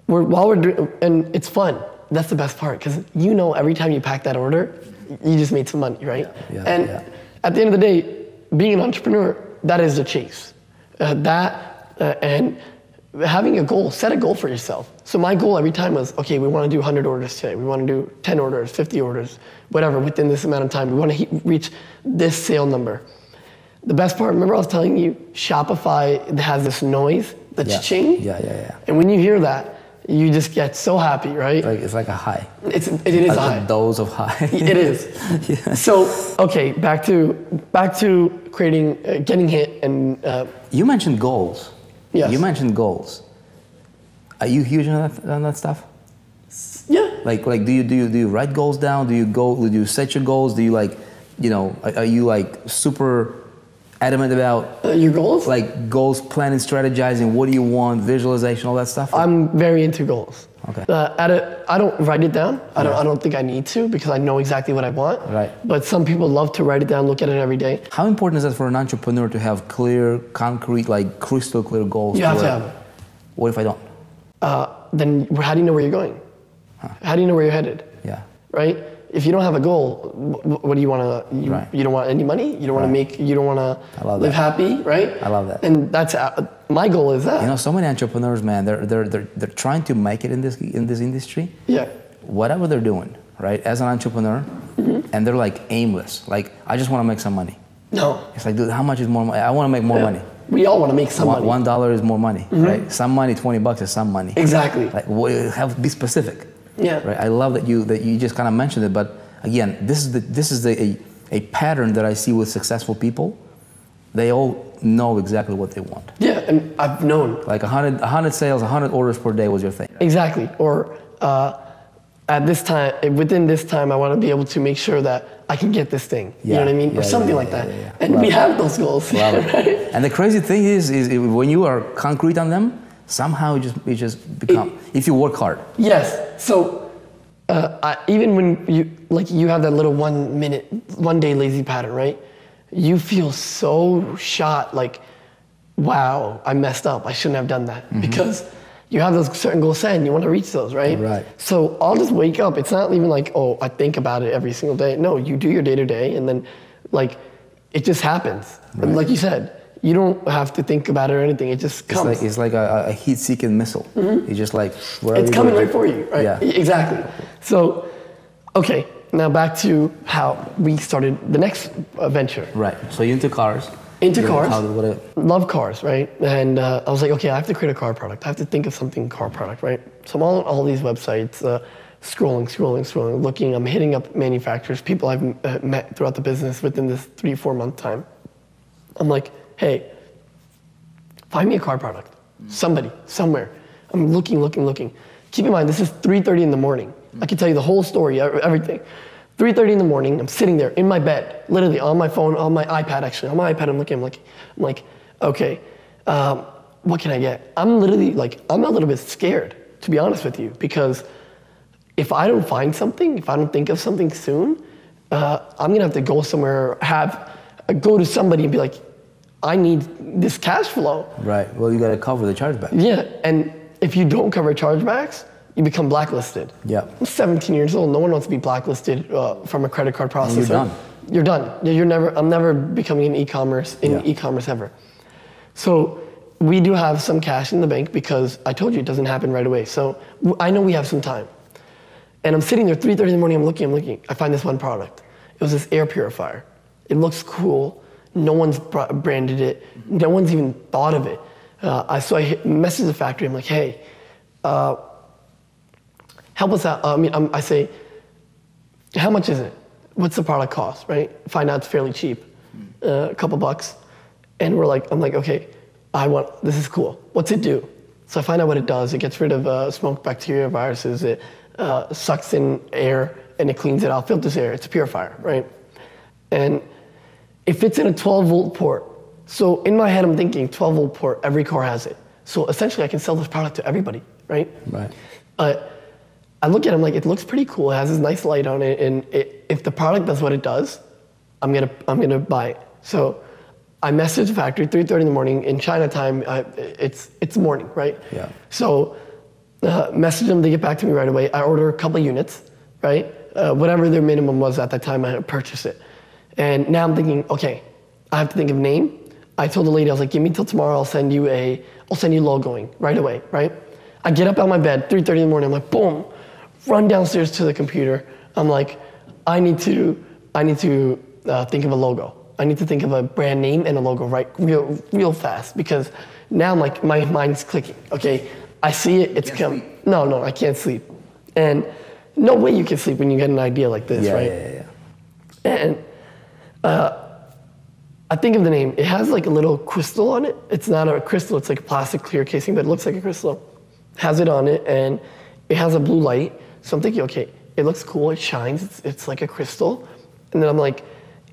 while we're doing, and it's fun. That's the best part, because every time you pack that order, you just made some money, right? At the end of the day, being an entrepreneur, that is the chase. And having a goal, set a goal for yourself. So my goal every time was, okay, we want to do 100 orders today. We want to do 10 orders, 50 orders, whatever, within this amount of time. We want to reach this sale number. The best part, remember I was telling you, Shopify has this noise, the cha-ching? Yeah. And when you hear that, you just get so happy, right? Like it's like a high. It is a high. A dose of high. It is. Yeah. So okay, back to creating, getting hit, and You mentioned goals. Yes. You mentioned goals. Are you huge on that stuff? yeah. Like do you write goals down? Do you set your goals? Do you like, you know, are you like super adamant about Your goals? like goals, planning, strategizing? What do you want? Visualization, all that stuff. I'm very into goals. Okay. I don't write it down. I don't think I need to because I know exactly what I want. Right. But some people love to write it down, look at it every day. How important is that for an entrepreneur to have clear, concrete, like crystal clear goals? You have to have it. What if I don't? Then how do you know where you're going? How do you know where you're headed? Yeah. Right? If you don't have a goal, what do you want to? Right. You don't want any money. You don't want to make. You don't want to live that. happy, right? I love that. And that's my goal is that. You know, so many entrepreneurs, man, they're trying to make it in this industry. Yeah. Whatever they're doing, right? As an entrepreneur, and they're like aimless. Like, I just want to make some money. No. It's like, dude, how much is more money? I want to make more money. We all want to make some money. $1 is more money, right? Some money, $20 is some money. Exactly. Like, be specific. Yeah. Right. I love that you just kind of mentioned it, but again, this is a pattern that I see with successful people. They all know exactly what they want. Yeah, and I've known. Like 100 sales, 100 orders per day was your thing. Exactly. Or at this time, within this time, I want to be able to make sure that I can get this thing. You know what I mean? Or something like that. Yeah. And we have those goals. Love it. Right? And the crazy thing is when you are concrete on them, somehow it just become, if you work hard. Yes. So even when you have that little 1 day lazy pattern, right? You feel so shot, like, wow, I messed up. I shouldn't have done that. Because you have those certain goals set and you want to reach those, right? Right. So I'll just wake up. It's not even like, oh, I think about it every single day. No, you do your day to day and then like it just happens. Right. And like you said, you don't have to think about it or anything. It just comes. It's like a heat-seeking missile. It's just like wherever It's you coming go. right for you, right? Yeah. Exactly. So, okay, now back to how we started the next venture. Right. So you're into cars. Into cars. Love cars, right? And I was like, okay, I have to create a car product. I have to think of something car product, right? So I'm on all these websites, scrolling, looking. I'm hitting up manufacturers, people I've met throughout the business within this 3-4 month time. I'm like, hey, find me a car product. Somebody, somewhere. I'm looking. Keep in mind, this is 3:30 in the morning. I can tell you the whole story, everything. 3:30 in the morning, I'm sitting there in my bed, literally on my phone, on my iPad actually. On my iPad, I'm like, okay, what can I get? I'm literally like, I'm a little bit scared, to be honest with you, because if I don't find something, if I don't think of something soon, I'm gonna have to go somewhere, go to somebody and be like, I need this cash flow. Right. Well, you got to cover the chargeback. Yeah, and if you don't cover chargebacks, you become blacklisted. Yeah. I'm 17 years old. No one wants to be blacklisted from a credit card processor. And you're done. You're done. I'm never becoming an e-commerce ever. So we do have some cash in the bank because I told you it doesn't happen right away. So I know we have some time. And I'm sitting there 3:30 in the morning. I'm looking. I find this one product. It was this air purifier. It looks cool. No one's branded it. No one's even thought of it. So I message the factory. I'm like, hey, help us out. I say, how much is it? What's the product cost, right? Find out it's fairly cheap, a couple bucks. And I'm like, okay, this is cool. What's it do? So I find out what it does. It gets rid of smoke, bacteria, viruses. It sucks in air and it cleans it out, filters air. It's a purifier, right? And it fits in a 12-volt port. So in my head, I'm thinking 12-volt port, every car has it. So essentially, I can sell this product to everybody, right? Right. I look at it, I'm like, it looks pretty cool. It has this nice light on it, and if the product does what it does, I'm gonna buy it. So I message the factory 3:30 in the morning in China time. It's morning, right? Yeah. So message them, they get back to me right away. I order a couple units, right? Whatever their minimum was at that time, I purchase it. And now I'm thinking, okay, I have to think of name. I told the lady, I was like, give me till tomorrow, I'll send you logoing right away, right? I get up out of my bed, 3:30 in the morning, I'm like, boom, run downstairs to the computer. I'm like, I need to think of a logo. I need to think of a brand name and a logo real fast, because now I'm like, my mind's clicking, okay? I see it, it's coming. No, I can't sleep. And no way you can sleep when you get an idea like this, right? Yeah. And I think of the name. It has like a little crystal on it. It's not a crystal, it's like a plastic clear casing, but it looks like a crystal. Has it on it, and it has a blue light. So I'm thinking, okay, it looks cool, it shines, it's like a crystal. And then I'm like,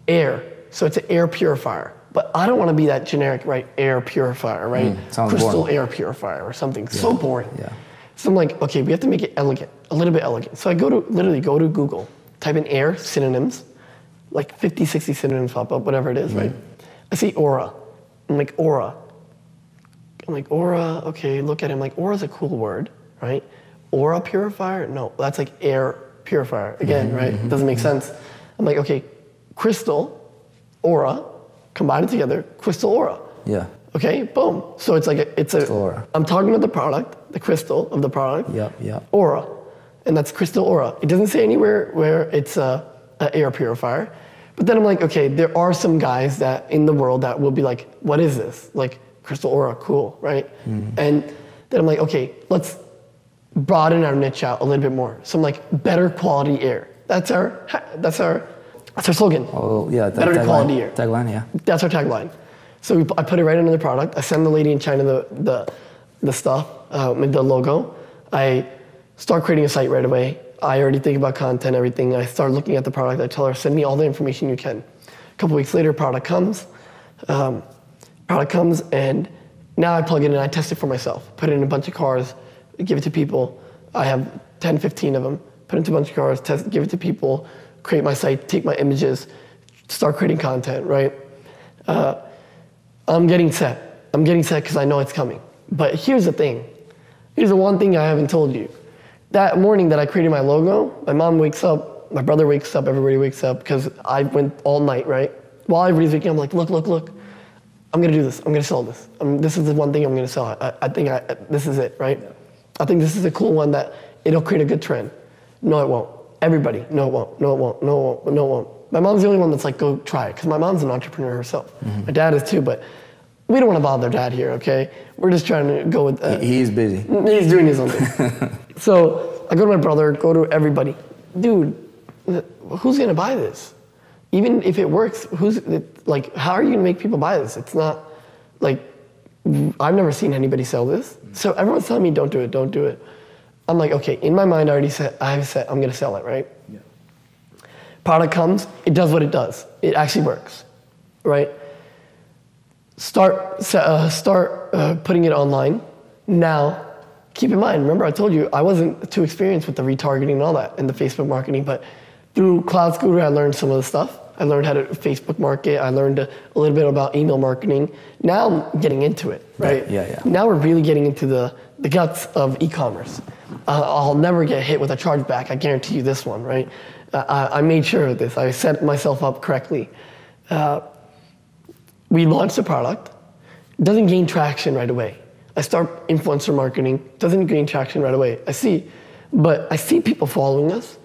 air. So it's an air purifier. But I don't want to be that generic, right, air purifier, right? Crystal boring. air purifier or something. So boring. Yeah. So I'm like, okay, we have to make it elegant, a little bit elegant. So I literally go to Google, type in air synonyms, like 50, 60 synonyms pop up, whatever it is, right? I see aura. I'm like, aura. Okay, look at it. I'm like, aura's a cool word, right? Aura purifier? No, that's like air purifier. Again, right? Doesn't make sense. I'm like, okay, crystal, aura, combine it together, crystal aura. Yeah. Okay, boom. So it's like Aura. I'm talking about the product, the crystal of the product. Yep. Aura, and that's crystal aura. It doesn't say anywhere where it's an air purifier. But then I'm like, okay, there are some guys that in the world that will be like, what is this? Like crystal aura, cool, right? And then I'm like, okay, let's broaden our niche out a little bit more. So I'm like, better quality air. That's our slogan. Oh yeah, better quality air. Tagline, yeah. That's our tagline. So I put it right under the product. I send the lady in China the stuff, with the logo. I start creating a site right away. I already think about content, everything. I start looking at the product. I tell her, send me all the information you can. A couple weeks later, product comes. And now I plug it in. I test it for myself. Put it in a bunch of cars, give it to people. I have 10, 15 of them. Put it into a bunch of cars, give it to people, create my site, take my images, start creating content, right? I'm getting set. I'm getting set because I know it's coming. But here's the thing. Here's the one thing I haven't told you. That morning that I created my logo, my mom wakes up, my brother wakes up, everybody wakes up because I went all night, right? While everybody's waking up, I'm like, look. I'm gonna do this. I'm gonna sell this. This is the one thing I'm gonna sell. I think this is it, right? I think this is a cool one that it'll create a good trend. No, it won't. Everybody, no, it won't. No, it won't. No, it won't. No, it won't. My mom's the only one that's like, go try it, because my mom's an entrepreneur herself. My dad is too, but we don't want to bother dad here, okay? We're just trying to go with. He's busy. He's doing his own thing. So I go to my brother, go to everybody. Dude, who's gonna buy this? Even if it works, how are you gonna make people buy this? It's not like, I've never seen anybody sell this. So everyone's telling me, don't do it. I'm like, okay, in my mind, I'm gonna sell it, right? Yeah. Product comes, it does what it does. It actually works, right? Start putting it online. Now, keep in mind, remember I told you I wasn't too experienced with the retargeting and all that and the Facebook marketing, but through Cloud Scooter, I learned some of the stuff. I learned how to Facebook market. I learned a little bit about email marketing. Now I'm getting into it, right? Yeah. Now we're really getting into the guts of e-commerce. I'll never get hit with a chargeback. I guarantee you this one, right? I made sure of this. I set myself up correctly. We launched the product. It doesn't gain traction right away. I start influencer marketing. Doesn't gain traction right away. I see people following us.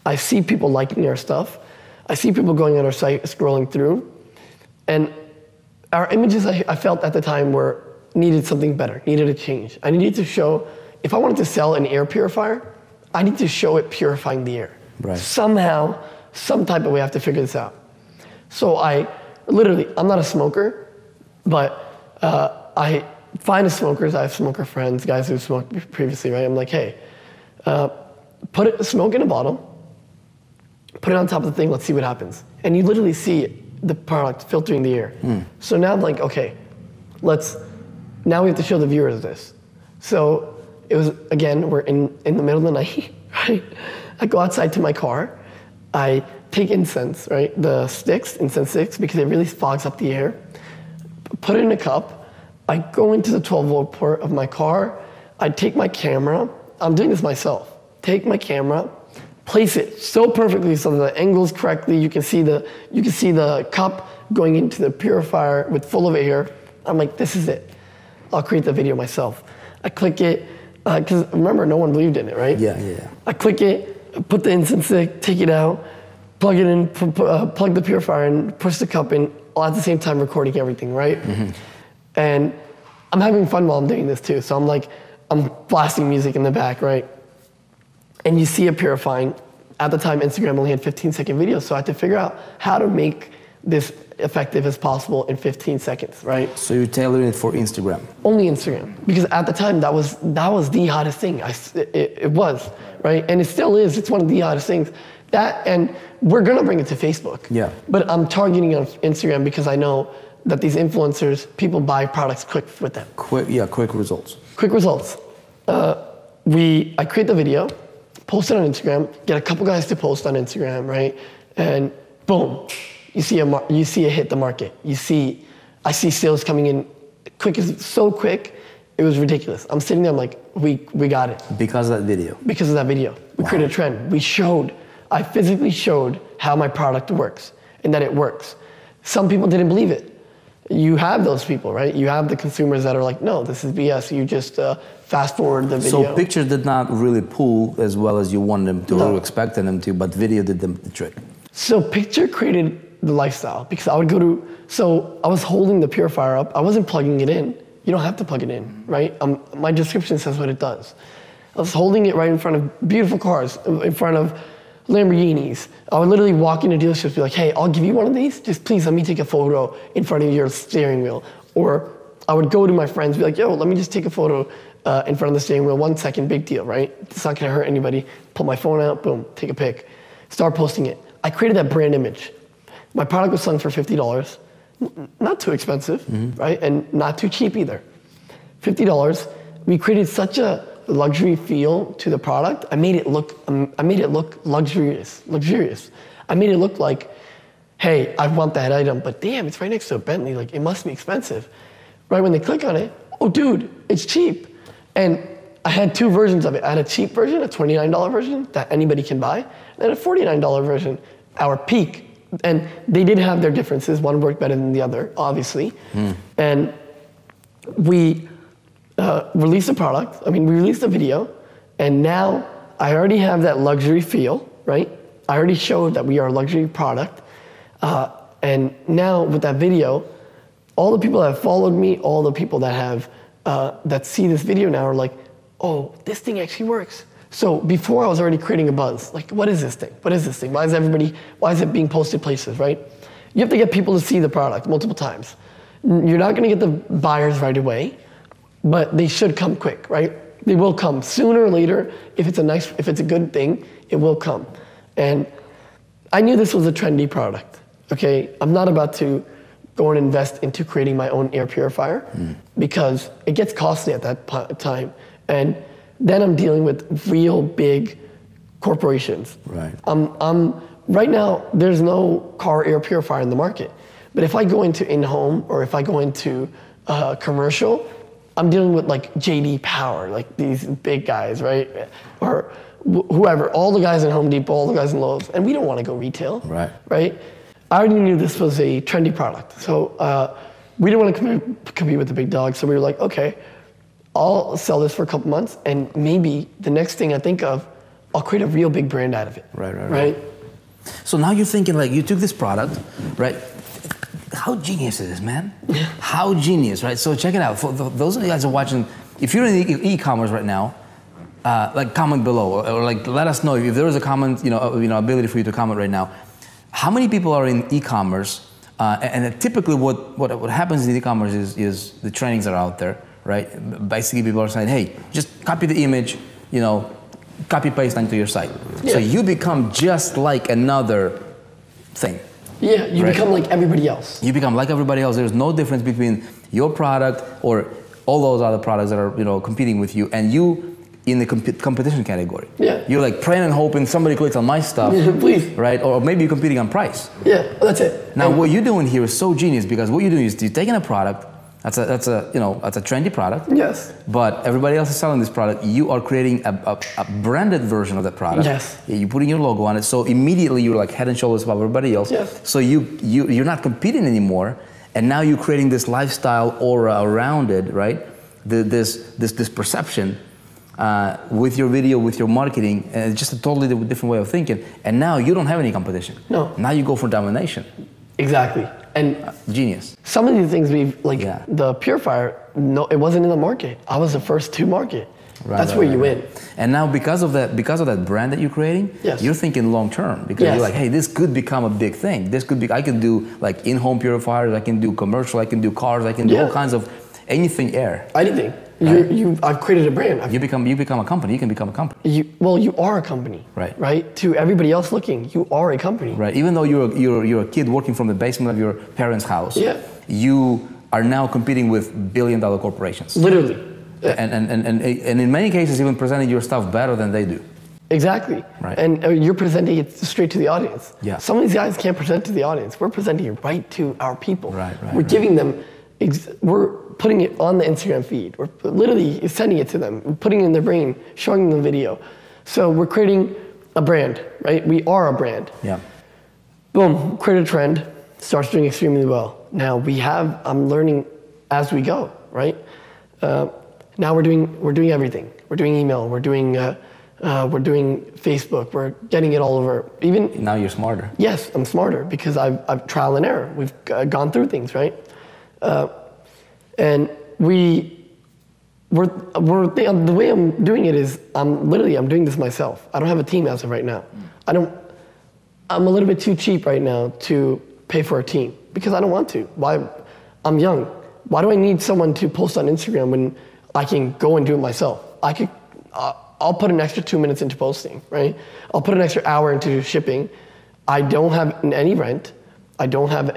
I see people liking our stuff. I see people going on our site, scrolling through. And our images, I felt at the time, needed something better, needed a change. I needed to show, if I wanted to sell an air purifier, I need to show it purifying the air. Right. Somehow, some type of way I have to figure this out. So I'm not a smoker, but I find smokers. I have smoker friends, guys who smoked previously, right? I'm like, hey, smoke in a bottle, put it on top of the thing, let's see what happens. And you literally see the product filtering the air. So now I'm like, okay, now we have to show the viewers this. So it was, again, we're in the middle of the night, right? I go outside to my car, I take incense, right? The incense sticks, because it really fogs up the air. Put it in a cup. I go into the 12-volt port of my car. I take my camera. I'm doing this myself. Take my camera, place it so perfectly so that the angle's correctly. You can see the cup going into the purifier full of air. I'm like, this is it. I'll create the video myself. I click it, because remember, no one believed in it, right? Yeah. I click it, put the incense stick, take it out, plug it in, plug the purifier in, push the cup in, all at the same time recording everything, right? And I'm having fun while I'm doing this too. So I'm like, I'm blasting music in the back, right? And you see it purifying. At the time, Instagram only had 15-second videos, so I had to figure out how to make this effective as possible in 15 seconds, right? So you're tailoring it for Instagram? Only Instagram, because at the time that was the hottest thing. It was, right? And it still is. It's one of the hottest things. That, and we're gonna bring it to Facebook. Yeah. But I'm targeting on Instagram because I know that these influencers, people buy products quick with them. Quick results. Quick results. I create the video, post it on Instagram, get a couple guys to post on Instagram, right? And boom, you see a hit the market. I see sales coming in so quick, it was ridiculous. I'm sitting there, I'm like, we got it. Because of that video? Because of that video. We created a trend. I physically showed how my product works and that it works. Some people didn't believe it. You have those people, right? You have the consumers that are like, no, this is BS. You just fast forward the video. So pictures did not really pull as well as you wanted them to or you expected them to, but video did the trick. So picture created the lifestyle because I was holding the purifier up. I wasn't plugging it in. You don't have to plug it in, right? My description says what it does. I was holding it right in front of beautiful cars, in front of Lamborghinis. I would literally walk into dealerships and be like, hey, I'll give you one of these. Just please let me take a photo in front of your steering wheel. Or I would go to my friends and be like, yo, let me just take a photo in front of the steering wheel. 1 second, big deal, right? It's not gonna hurt anybody. Pull my phone out, boom, take a pic. Start posting it. I created that brand image. My product was selling for $50. Not too expensive, right? And not too cheap either. $50. We created such a luxury feel to the product. I made it look luxurious. I made it look like, hey, I want that item, but damn, it's right next to a Bentley. Like, it must be expensive. Right when they click on it, oh, dude, it's cheap. And I had two versions of it. I had a cheap version, a $29 version that anybody can buy, and a $49 version, our peak. And they did have their differences. One worked better than the other, obviously. And we released the product. We released the video, and now I already have that luxury feel, right? I already showed that we are a luxury product. And now with that video, all the people that have followed me, all the people that have that see this video now are like, oh, this thing actually works. So before I was already creating a buzz. Like, what is this thing? What is this thing? Why is it being posted places, right? You have to get people to see the product multiple times. You're not gonna get the buyers right away, but they should come quick, right? They will come sooner or later. If it's a good thing, it will come. And I knew this was a trendy product, okay? I'm not about to go and invest into creating my own air purifier because it gets costly at that time. And then I'm dealing with real big corporations. Right. Right now, there's no car air purifier in the market. But if I go into in-home or if I go into commercial, I'm dealing with like JD Power, like these big guys, right? Or whoever, all the guys in Home Depot, all the guys in Lowe's, and we don't want to go retail, right? I already knew this was a trendy product. So we didn't want to compete with the big dogs. So we were like, okay, I'll sell this for a couple months, and maybe the next thing I think of, I'll create a real big brand out of it. Right. So now you're thinking like, you took this product, right? How genius it is, man. How genius, right? So check it out. For those of you guys who are watching, if you're in e-commerce right now, like comment below, or like let us know if there is a comment, ability for you to comment right now. How many people are in e-commerce? And typically what happens in e-commerce is the trainings are out there, right? Basically people are saying, hey, just copy the image, copy paste onto your site. Yeah. So you become just like another thing. Yeah, you become like everybody else. You become like everybody else. There's no difference between your product or all those other products that are competing with you and you in the competition category. Yeah. You're like praying and hoping somebody clicks on my stuff. Please. Right? Or maybe you're competing on price. Yeah, that's it. Now what you're doing here is so genius because what you're doing is you're taking a product that's a trendy product. Yes. But everybody else is selling this product. You are creating a branded version of that product. Yes. You're putting your logo on it. So immediately you're like head and shoulders above everybody else. Yes. So you're not competing anymore. And now you're creating this lifestyle aura around it, right? This perception with your video, with your marketing, and it's just a totally different way of thinking. And now you don't have any competition. No. Now you go for domination. Exactly. And genius. Some of these things the purifier, no, it wasn't in the market. I was the first to market. That's where you win. And now because of that brand that you're creating, yes. you're thinking long term, because yes. you're like, hey, this could become a big thing. This could be, I can do like in-home purifiers, I can do commercial, I can do cars, I can do all kinds of anything air. Anything. Right? I've created a brand. You become a company. You can become a company. You are a company. Right. Right. To everybody else looking, you are a company. Right. Even though you're a kid working from the basement of your parents' house. Yeah. You are now competing with billion-dollar corporations. Literally. And in many cases, even presenting your stuff better than they do. Exactly. Right. And you're presenting it straight to the audience. Yeah. Some of these guys can't present to the audience. We're presenting it right to our people. Right. We're giving them, we're putting it on the Instagram feed. We're literally sending it to them, putting it in their brain, showing them the video. So we're creating a brand, right? We are a brand. Yeah. Boom, create a trend, starts doing extremely well. Now I'm learning as we go, right? Now we're doing everything. We're doing email, we're doing Facebook, we're getting it all over. Even now you're smarter. Yes, I'm smarter because I've trial and error. We've gone through things, right? And the way I'm doing it is I'm doing this myself. I don't have a team as of right now. I'm a little bit too cheap right now to pay for a team because I don't want to. Why? I'm young. Why do I need someone to post on Instagram when I can go and do it myself? I'll put an extra 2 minutes into posting, right? I'll put an extra hour into shipping. I don't have any rent. I don't have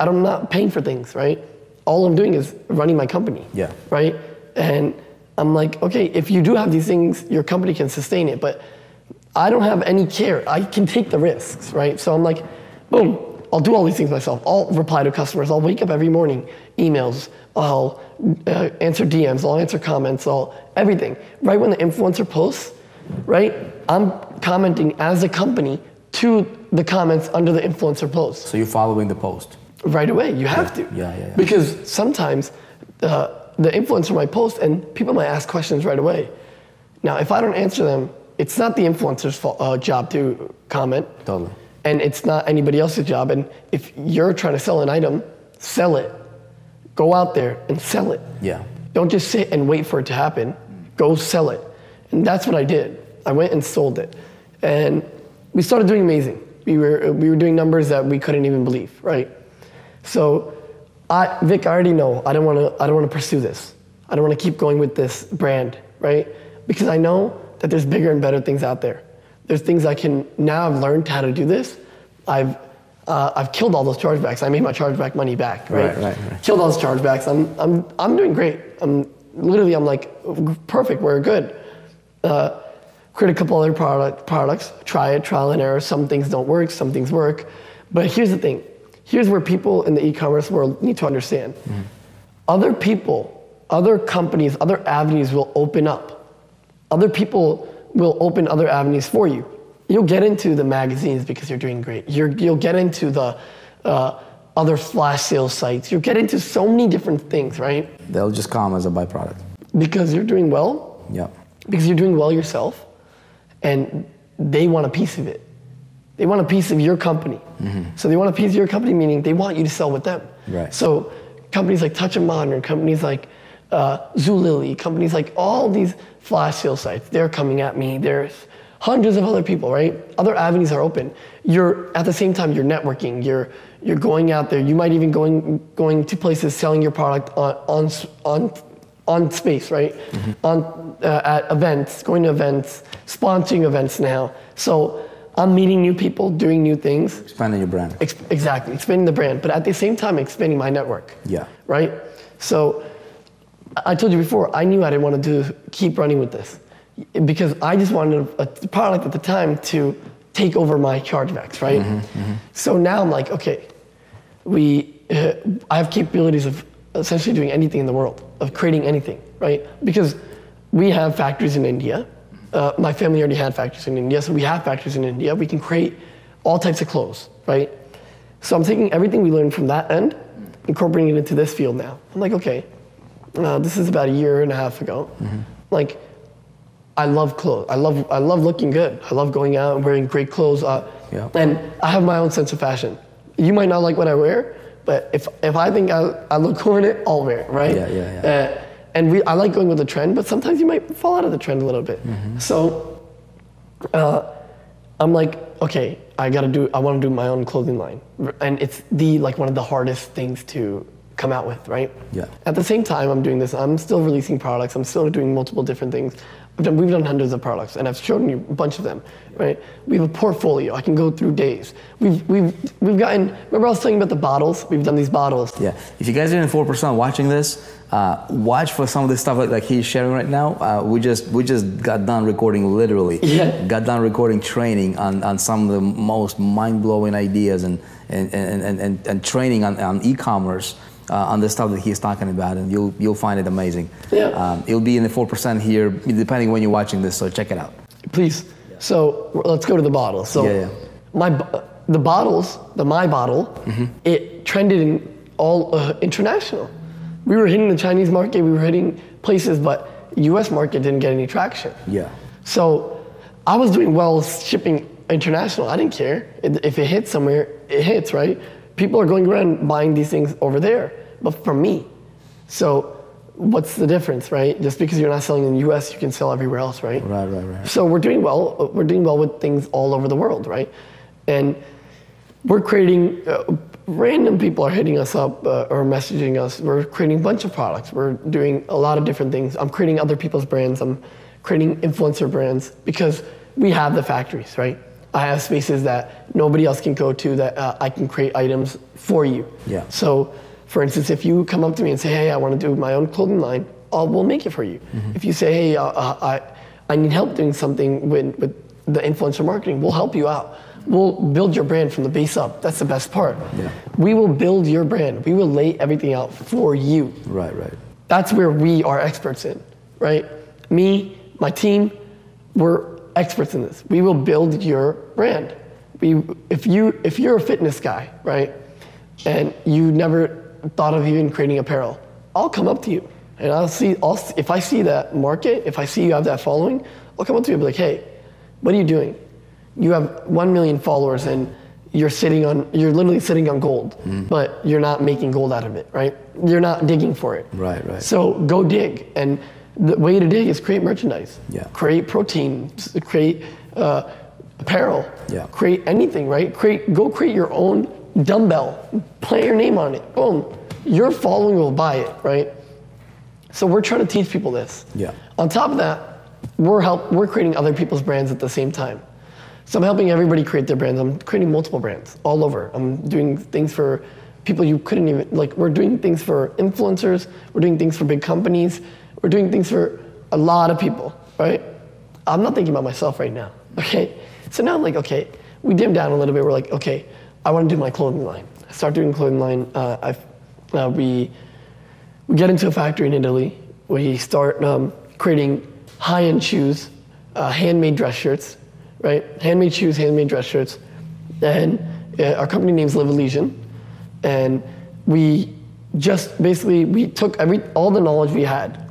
I'm not paying for things, right? All I'm doing is running my company, yeah. Right? And I'm like, okay, if you do have these things, your company can sustain it, but I don't have any care. I can take the risks, right? So I'm like, boom, I'll do all these things myself. I'll reply to customers. I'll wake up every morning, emails. I'll answer DMs. I'll answer comments. Everything. Right when the influencer posts, right, I'm commenting as a company to the comments under the influencer post. So you're following the post. Right away, you have to. Yeah. Because sometimes the influencer might post and people might ask questions right away. Now, if I don't answer them, it's not the influencer's job to comment. Totally. And it's not anybody else's job. And if you're trying to sell an item, sell it. Go out there and sell it. Yeah. Don't just sit and wait for it to happen. Go sell it. And that's what I did. I went and sold it. And we started doing amazing. We were doing numbers that we couldn't even believe, right? So, Vic, I already know I don't want to pursue this. I don't want to keep going with this brand, right? Because I know that there's bigger and better things out there. There's things I can, now I've learned how to do this. I've killed all those chargebacks. I made my chargeback money back, right? Right. Killed all those chargebacks. I'm doing great. I'm like, perfect, we're good. Create a couple other products, try it, trial and error. Some things don't work, some things work. But here's the thing. Here's where people in the e-commerce world need to understand. Mm-hmm. Other people, other companies, other avenues will open up. Other people will open other avenues for you. You'll get into the magazines because you're doing great. You'll get into the other flash sales sites. You'll get into so many different things, right? They'll just come as a byproduct. Because you're doing well. Yeah. Because you're doing well yourself, and they want a piece of it. They want a piece of your company. Mm-hmm. So they want a piece of your company, meaning they want you to sell with them. Right. So companies like Touch 'n Modern, companies like Zulily, companies like all these flash sale sites, they're coming at me. There's hundreds of other people, right? Other avenues are open. You're at the same time you're networking. You're going out there. You might even going to places selling your product on space, right? Mm-hmm. At events, going to events, sponsoring events now. So I'm meeting new people, doing new things. Expanding your brand. Exactly, expanding the brand, but at the same time, expanding my network. Yeah. Right? So I told you before, I knew I didn't want to keep running with this because I just wanted a product at the time to take over my chargebacks, right? Mm-hmm, mm-hmm. So now I'm like, okay, I have capabilities of essentially doing anything in the world, of creating anything, right? Because we have factories in India. My family already had factories in India, so we have factories in India. We can create all types of clothes, right? So I'm taking everything we learned from that end, incorporating it into this field now. I'm like, okay, this is about a year and a half ago. Mm-hmm. Like, I love clothes. I love looking good. I love going out and wearing great clothes. And I have my own sense of fashion. You might not like what I wear, but if I think I look cool in it, I'll wear it, right? Yeah. and I like going with the trend, but sometimes you might fall out of the trend a little bit. So I'm like, okay, I want to do my own clothing line, and it's one of the hardest things to come out with, right? Yeah. At the same time, I'm doing this. I'm still releasing products. I'm still doing multiple different things. We've done hundreds of products, and I've shown you a bunch of them, right? We have a portfolio. I can go through days. We've gotten. Remember, I was telling you about the bottles. We've done these bottles. Yeah. If you guys are in 4% watching this, watch for some of this stuff like he's sharing right now. We just got done recording, literally. Yeah. Got done recording training on some of the most mind-blowing ideas and training on e-commerce. On the stuff that he's talking about, and you'll find it amazing. Yeah. It'll be in the 4% here, depending when you're watching this. So check it out. Please. So let's go to the bottle. So my bottle, it trended in all international. We were hitting the Chinese market, we were hitting places, but U.S. market didn't get any traction. Yeah. So I was doing well shipping international. I didn't care if it hits somewhere, it hits, right? People are going around buying these things over there, but from me. So what's the difference, right? Just because you're not selling in the US, you can sell everywhere else, right? Right. So we're doing well with things all over the world, right? And we're creating, random people are hitting us up or messaging us. We're creating a bunch of products. We're doing a lot of different things. I'm creating other people's brands. I'm creating influencer brands because we have the factories, right? I have spaces that nobody else can go to that I can create items for you. Yeah. So, for instance, if you come up to me and say, hey, I want to do my own clothing line, we'll make it for you. If you say, hey, I need help doing something with the influencer marketing, we'll help you out. We'll build your brand from the base up. That's the best part. Yeah. We will build your brand. We will lay everything out for you. Right. That's where we are experts in, right? Me, my team, we're experts in this. We will build your brand. If you're a fitness guy, right, and you never thought of even creating apparel, I'll come up to you and if I see that market, if I see you have that following, I'll come up to you and be like, hey, what are you doing? You have 1 million followers and you're literally sitting on gold, but you're not making gold out of it, right? You're not digging for it. Right. So go dig, and the way to dig is create merchandise. Yeah. Create protein, create apparel, Yeah. create anything, right? Go create your own dumbbell, plant your name on it, boom. Your following will buy it, right? So we're trying to teach people this. Yeah. On top of that, we're creating other people's brands at the same time. So I'm helping everybody create their brands. I'm creating multiple brands all over. I'm doing things for people you couldn't even, we're doing things for influencers, we're doing things for big companies, we're doing things for a lot of people, right? I'm not thinking about myself right now, okay? So now I'm like, okay, we dim down a little bit. We're like, okay, I want to do my clothing line. I start doing clothing line. We get into a factory in Italy. We start creating high-end shoes, handmade dress shirts, right? Handmade shoes, handmade dress shirts. And our company name's Live Elysian. And we just basically, we took all the knowledge we had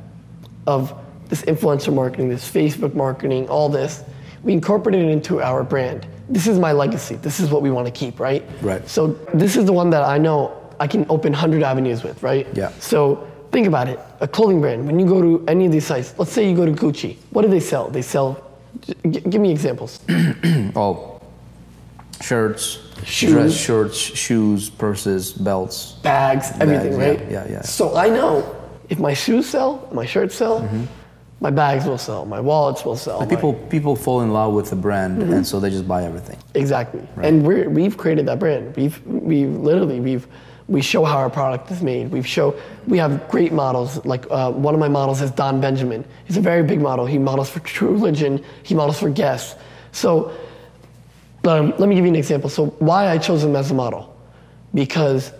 of this influencer marketing, this Facebook marketing, all this, we incorporated it into our brand. This is my legacy. This is what we want to keep, right? Right. So this is the one that I know I can open 100 avenues with, right? Yeah. So think about it, a clothing brand, when you go to any of these sites, let's say you go to Gucci, what do they sell? They sell, give me examples. Oh, shirts, Shoes. dress shirts, shoes, purses, belts. Bags, everything, Bags, right? yeah. So I know if my shoes sell, my shirts sell, my bags will sell, my wallets will sell. People fall in love with the brand, and so they just buy everything. Exactly. Right. And we've created that brand. We show how our product is made. We have great models. Like one of my models is Don Benjamin. He's a very big model. He models for True Religion. He models for Guess. So let me give you an example. So why I chose him as a model? Because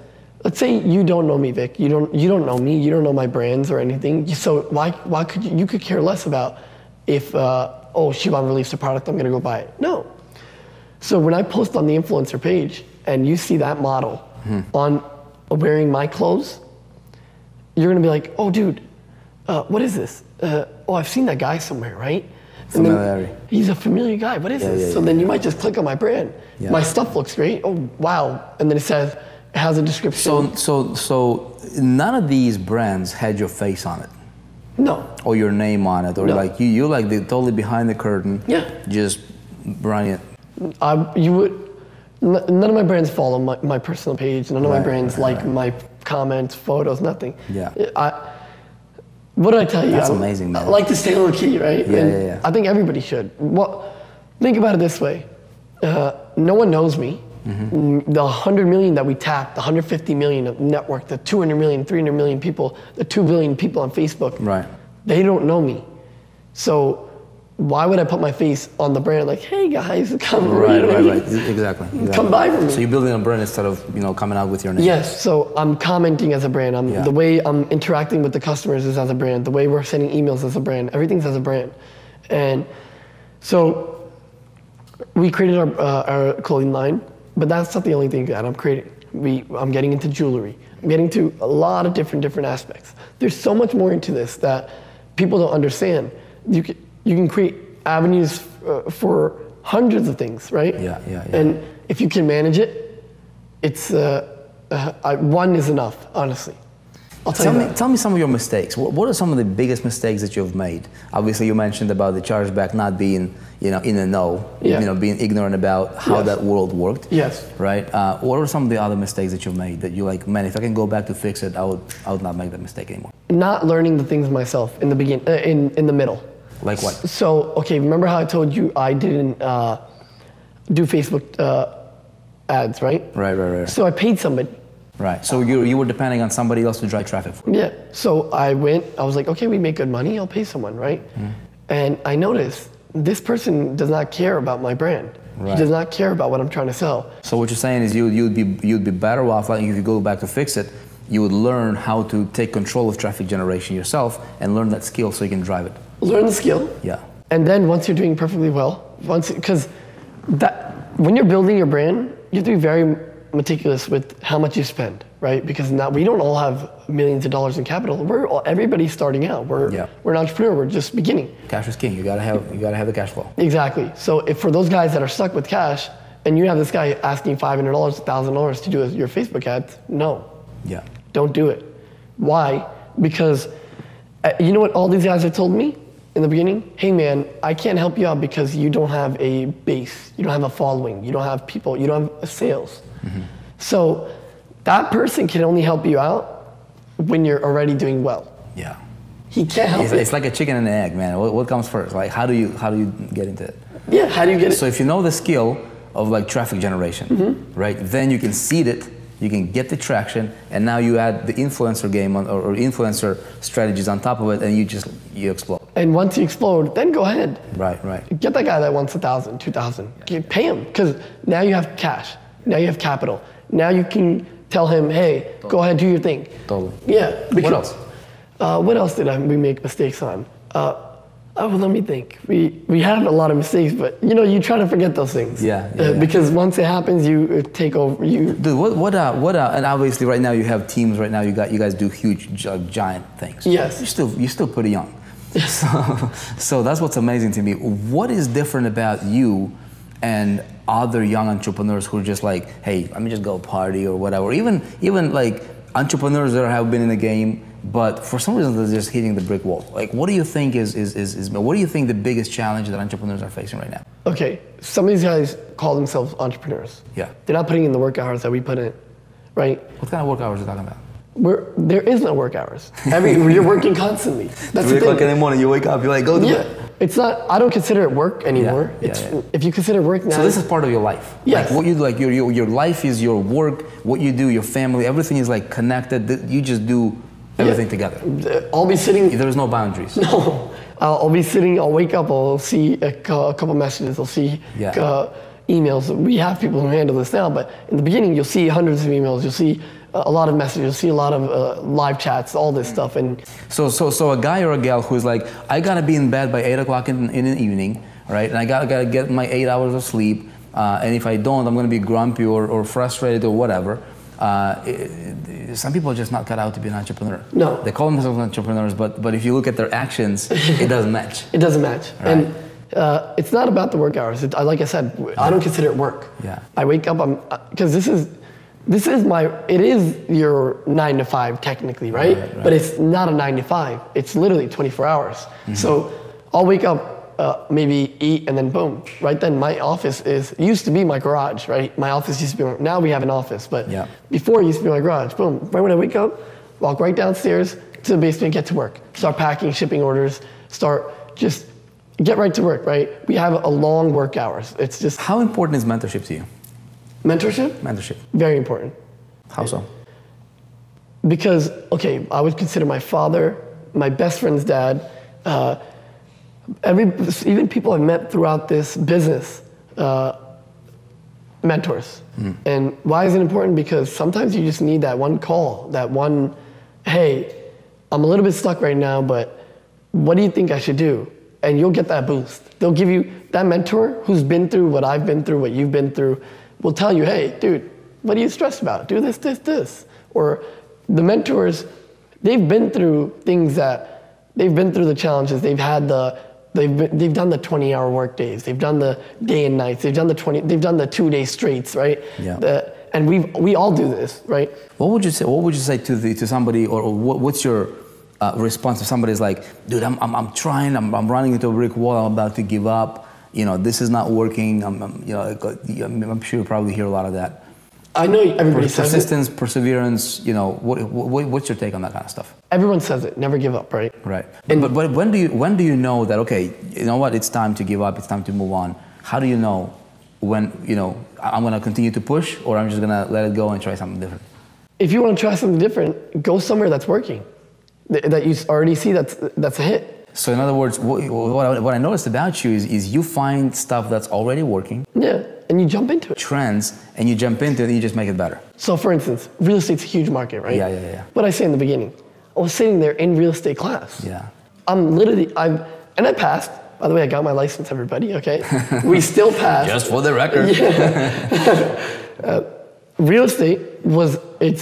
let's say you don't know me, Vic. You don't know me. You don't know my brands or anything. So why could you could care less about if Shubham released a product, I'm gonna go buy it. No. So when I post on the influencer page and you see that model on wearing my clothes, you're gonna be like, oh dude, what is this? I've seen that guy somewhere, right? Familiarity. He's a familiar guy. What is this? So then you might just click on my brand. Yeah. My stuff looks great. Oh wow! And then it has a description. So none of these brands had your face on it. No. Or your name on it, or No. like you're like totally behind the curtain. Yeah. Just running it. You would. None of my brands follow my personal page. None of my Right, brands right, like my comments, photos, nothing. Yeah. What did I tell you? That's amazing, man. I like to stay low key, right? Yeah, And yeah. I think everybody should. Well, think about it this way. No one knows me. Mm-hmm. The 100 million that we tapped, the 150 million of network, the 200 million, 300 million people, the 2 billion people on Facebook, Right. they don't know me. So why would I put my face on the brand like, hey guys, come Right. you know what I mean? Exactly. Come buy from me. So you're building a brand instead of coming out with your name. Yes, so I'm commenting as a brand. Yeah. The way I'm interacting with the customers is as a brand. The way we're sending emails as a brand. Everything's as a brand. And so we created our clothing line, but that's not the only thing that I'm creating. I'm getting into jewelry. I'm getting to a lot of different aspects. There's so much more into this that people don't understand. You can create avenues for hundreds of things, right? Yeah. And if you can manage it, it's one is enough, honestly. I'll tell you that. Tell me some of your mistakes. What are some of the biggest mistakes that you've made? Obviously, you mentioned about the chargeback not being, in the know, Yeah. being ignorant about how Yes. that world worked. Yes. Right. What are some of the other mistakes that you've made that you like? Man, if I can go back to fix it, I would not make that mistake anymore. Not learning the things myself in the in the middle. Like what? So, okay, remember how I told you I didn't do Facebook ads, right? Right. So I paid somebody. Right. So you were depending on somebody else to drive traffic for you. Yeah. So I was like, okay, we make good money, I'll pay someone, right? And I noticed this person does not care about my brand. Right. He does not care about what I'm trying to sell. So what you're saying is you'd be better off, like if you go back to fix it, you would learn how to take control of traffic generation yourself and learn that skill so you can drive it. Learn the skill. Yeah. And then once you're doing perfectly well, because when you're building your brand, you have to be very meticulous with how much you spend, right? Because now we don't all have millions of dollars in capital. Everybody's starting out. We're an entrepreneur. We're just beginning. Cash is king. You gotta have the cash flow. Exactly. So if for those guys that are stuck with cash, and you have this guy asking $500, $1,000 to do your Facebook ads, no. Yeah. Don't do it. Why? Because you know what all these guys have told me in the beginning? Hey man, I can't help you out because you don't have a base, you don't have a following, you don't have people, you don't have sales. So that person can only help you out when you're already doing well. Yeah. He can't help It's like a chicken and an egg, man. What comes first? Like how do you get into it? Yeah, how do you get it? So if you know the skill of like traffic generation, right? Then you can seed it, you can get the traction, and now you add the influencer game or influencer strategies on top of it, and you explode. And once you explode, then go ahead. Right. Get that guy that wants 1,000, 2,000. Pay him, because now you have cash. Now you have capital. Now you can tell him, hey, go ahead, do your thing. Totally. Yeah. What else? What else did we make mistakes on? Well, let me think. We had a lot of mistakes, but you try to forget those things. Yeah. Because once it happens, you take over. Dude, and obviously right now you have teams. Right now you guys do huge, giant things. Yes. You're still pretty young. So that's what's amazing to me. What is different about you and other young entrepreneurs who are just like, hey, let me just go party or whatever. Even like entrepreneurs that have been in the game, but for some reason they're just hitting the brick wall. Like, what do you think what do you think the biggest challenge that entrepreneurs are facing right now? Okay, some of these guys call themselves entrepreneurs. Yeah. They're not putting in the work hours that we put in, right? What kind of work hours are you talking about? There is no work hours. You're working constantly. That's 3 the o'clock thing. in the morning, you wake up, you're like, go do it. It's not. I don't consider it work anymore. Yeah. If you consider work now. So this is part of your life. Yes. Like what you do, like your life is your work. What you do, your family, everything is like connected. You just do everything together. I'll be sitting. There's no boundaries. No. I'll be sitting. I'll wake up. I'll see a couple messages. I'll see emails. We have people who handle this now, but in the beginning, you'll see hundreds of emails. You'll see a lot of messages. You'll see a lot of live chats. All this stuff. And so a guy or a gal who's like, I gotta be in bed by 8 o'clock in the evening, right? And I gotta get my 8 hours of sleep. And if I don't, I'm gonna be grumpy or frustrated or whatever. Some people are just not cut out to be an entrepreneur. No. They call themselves entrepreneurs, but if you look at their actions, it doesn't match. It doesn't match. Right. And it's not about the work hours. Like I said, I don't consider it work. Yeah. I wake up, because this is it is your 9 to 5 technically, right? But it's not a 9 to 5. It's literally 24 hours. So I'll wake up, maybe eat, and then boom. Right then, my office used to be my garage, right? My office used to be, now we have an office, but before it used to be my garage. Boom, right when I wake up, walk right downstairs to the basement, get to work. Start packing, shipping orders, just get right to work, right? We have a long work hours. It's just... How important is mentorship to you? Mentorship? Mentorship. Very important. How so? Because, okay, I would consider my father, my best friend's dad, even people I've met throughout this business, mentors. And why is it important? Because sometimes you just need that one call, that one, hey, I'm a little bit stuck right now, but what do you think I should do? And you'll get that boost. They'll give you, that mentor who's been through what I've been through, what you've been through, will tell you, hey, dude, what are you stressed about? Do this, this, this. Or the mentors, they've been through things they've been through the challenges. They've done the 20-hour work days. They've done the day and nights. They've done the 2-day straights, right? Yeah. And we all do this, right? What would you say to somebody, or what's your response if somebody's like, dude, I'm trying, I'm running into a brick wall, I'm about to give up, this is not working, I'm sure you probably hear a lot of that. I know everybody says it. Persistence, perseverance, what's your take on that kind of stuff? Everyone says it, never give up, right? Right. But when do you know that, okay, you know what, it's time to give up, it's time to move on? How do you know when, I'm gonna continue to push, or I'm just gonna let it go and try something different? If you wanna try something different, go somewhere that's working, that you already see that's a hit. So in other words, what I noticed about you is you find stuff that's already working. Yeah, and you jump into it. Trends, and you jump into it and you just make it better. So for instance, real estate's a huge market, right? Yeah. What I say in the beginning, I was sitting there in real estate class. Yeah. I passed. By the way, I got my license, everybody, okay? We still passed. Just for the record. Yeah. Real estate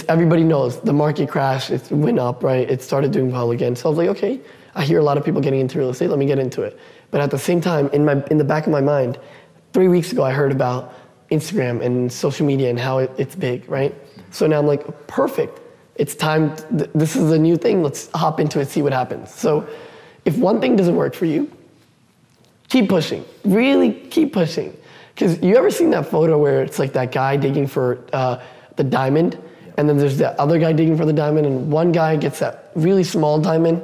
everybody knows, the market crashed, it went up, right? It started doing well again. So I was like, okay, I hear a lot of people getting into real estate, let me get into it. But at the same time, in the back of my mind, 3 weeks ago, I heard about Instagram and social media and how it's big, right? So now I'm like, perfect. It's time, this is a new thing, let's hop into it, see what happens. So if one thing doesn't work for you, keep pushing, really keep pushing. Because you ever seen that photo where it's like that guy digging for the diamond, and then there's that other guy digging for the diamond, and one guy gets that really small diamond,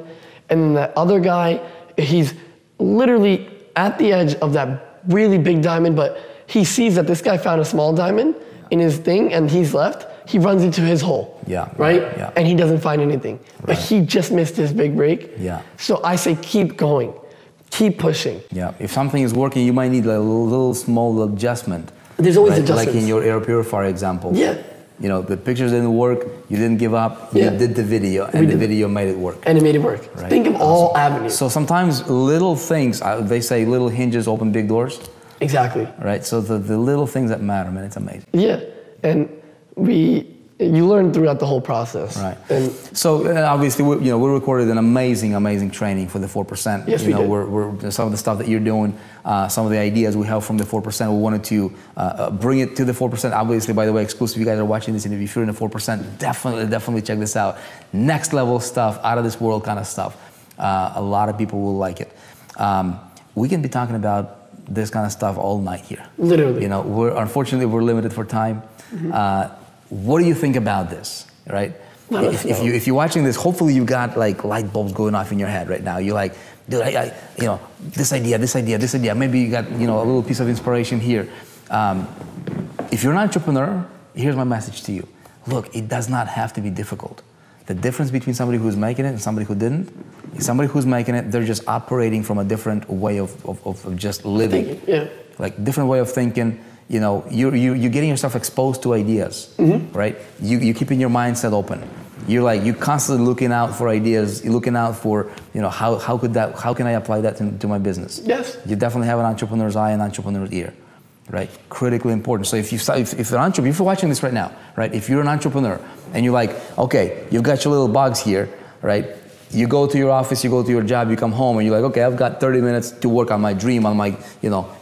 and then that other guy, he's literally at the edge of that really big diamond, but he sees that this guy found a small diamond in his thing, and he's left. He runs into his hole, right? Yeah. And he doesn't find anything. Right. But he just missed his big break. Yeah. So I say keep going, keep pushing. Yeah, if something is working, you might need a little small adjustment. There's always adjustments. Like in your air purifier example. Yeah. The pictures didn't work, you didn't give up, you did the video, and the video made it work. And it made it work. Right. Think of all avenues. So sometimes little things, they say little hinges open big doors. Exactly. Right, so the little things that matter, man, it's amazing. Yeah, and you learn throughout the whole process. Right. And so obviously, we recorded an amazing training for the 4%. Yes, we did. We're some of the stuff that you're doing, some of the ideas we have from the 4%. We wanted to bring it to the 4%. Obviously, by the way, exclusive. You guys are watching this interview. If you're in the 4%, definitely check this out. Next level stuff, out of this world kind of stuff. A lot of people will like it. We can be talking about this kind of stuff all night here. Literally. Unfortunately, we're limited for time. Mm-hmm. What do you think about this, right? If you're watching this, hopefully you got like light bulbs going off in your head right now. You're like, dude, this idea. Maybe you got, a little piece of inspiration here. If you're an entrepreneur, here's my message to you. Look, it does not have to be difficult. The difference between somebody who's making it and somebody who didn't is somebody who's making it, they're just operating from a different way of just living. Yeah. Like different way of thinking. You're getting yourself exposed to ideas, right? You keeping your mindset open. You're constantly looking out for ideas. You're looking out for, how can I apply that to my business? Yes. You definitely have an entrepreneur's eye and entrepreneur's ear, right? Critically important. So if you're watching this right now, right? If you're an entrepreneur and you're like, okay, you've got your little box here, right? You go to your office, you go to your job, you come home, and you're like, okay, I've got 30 minutes to work on my dream, on my,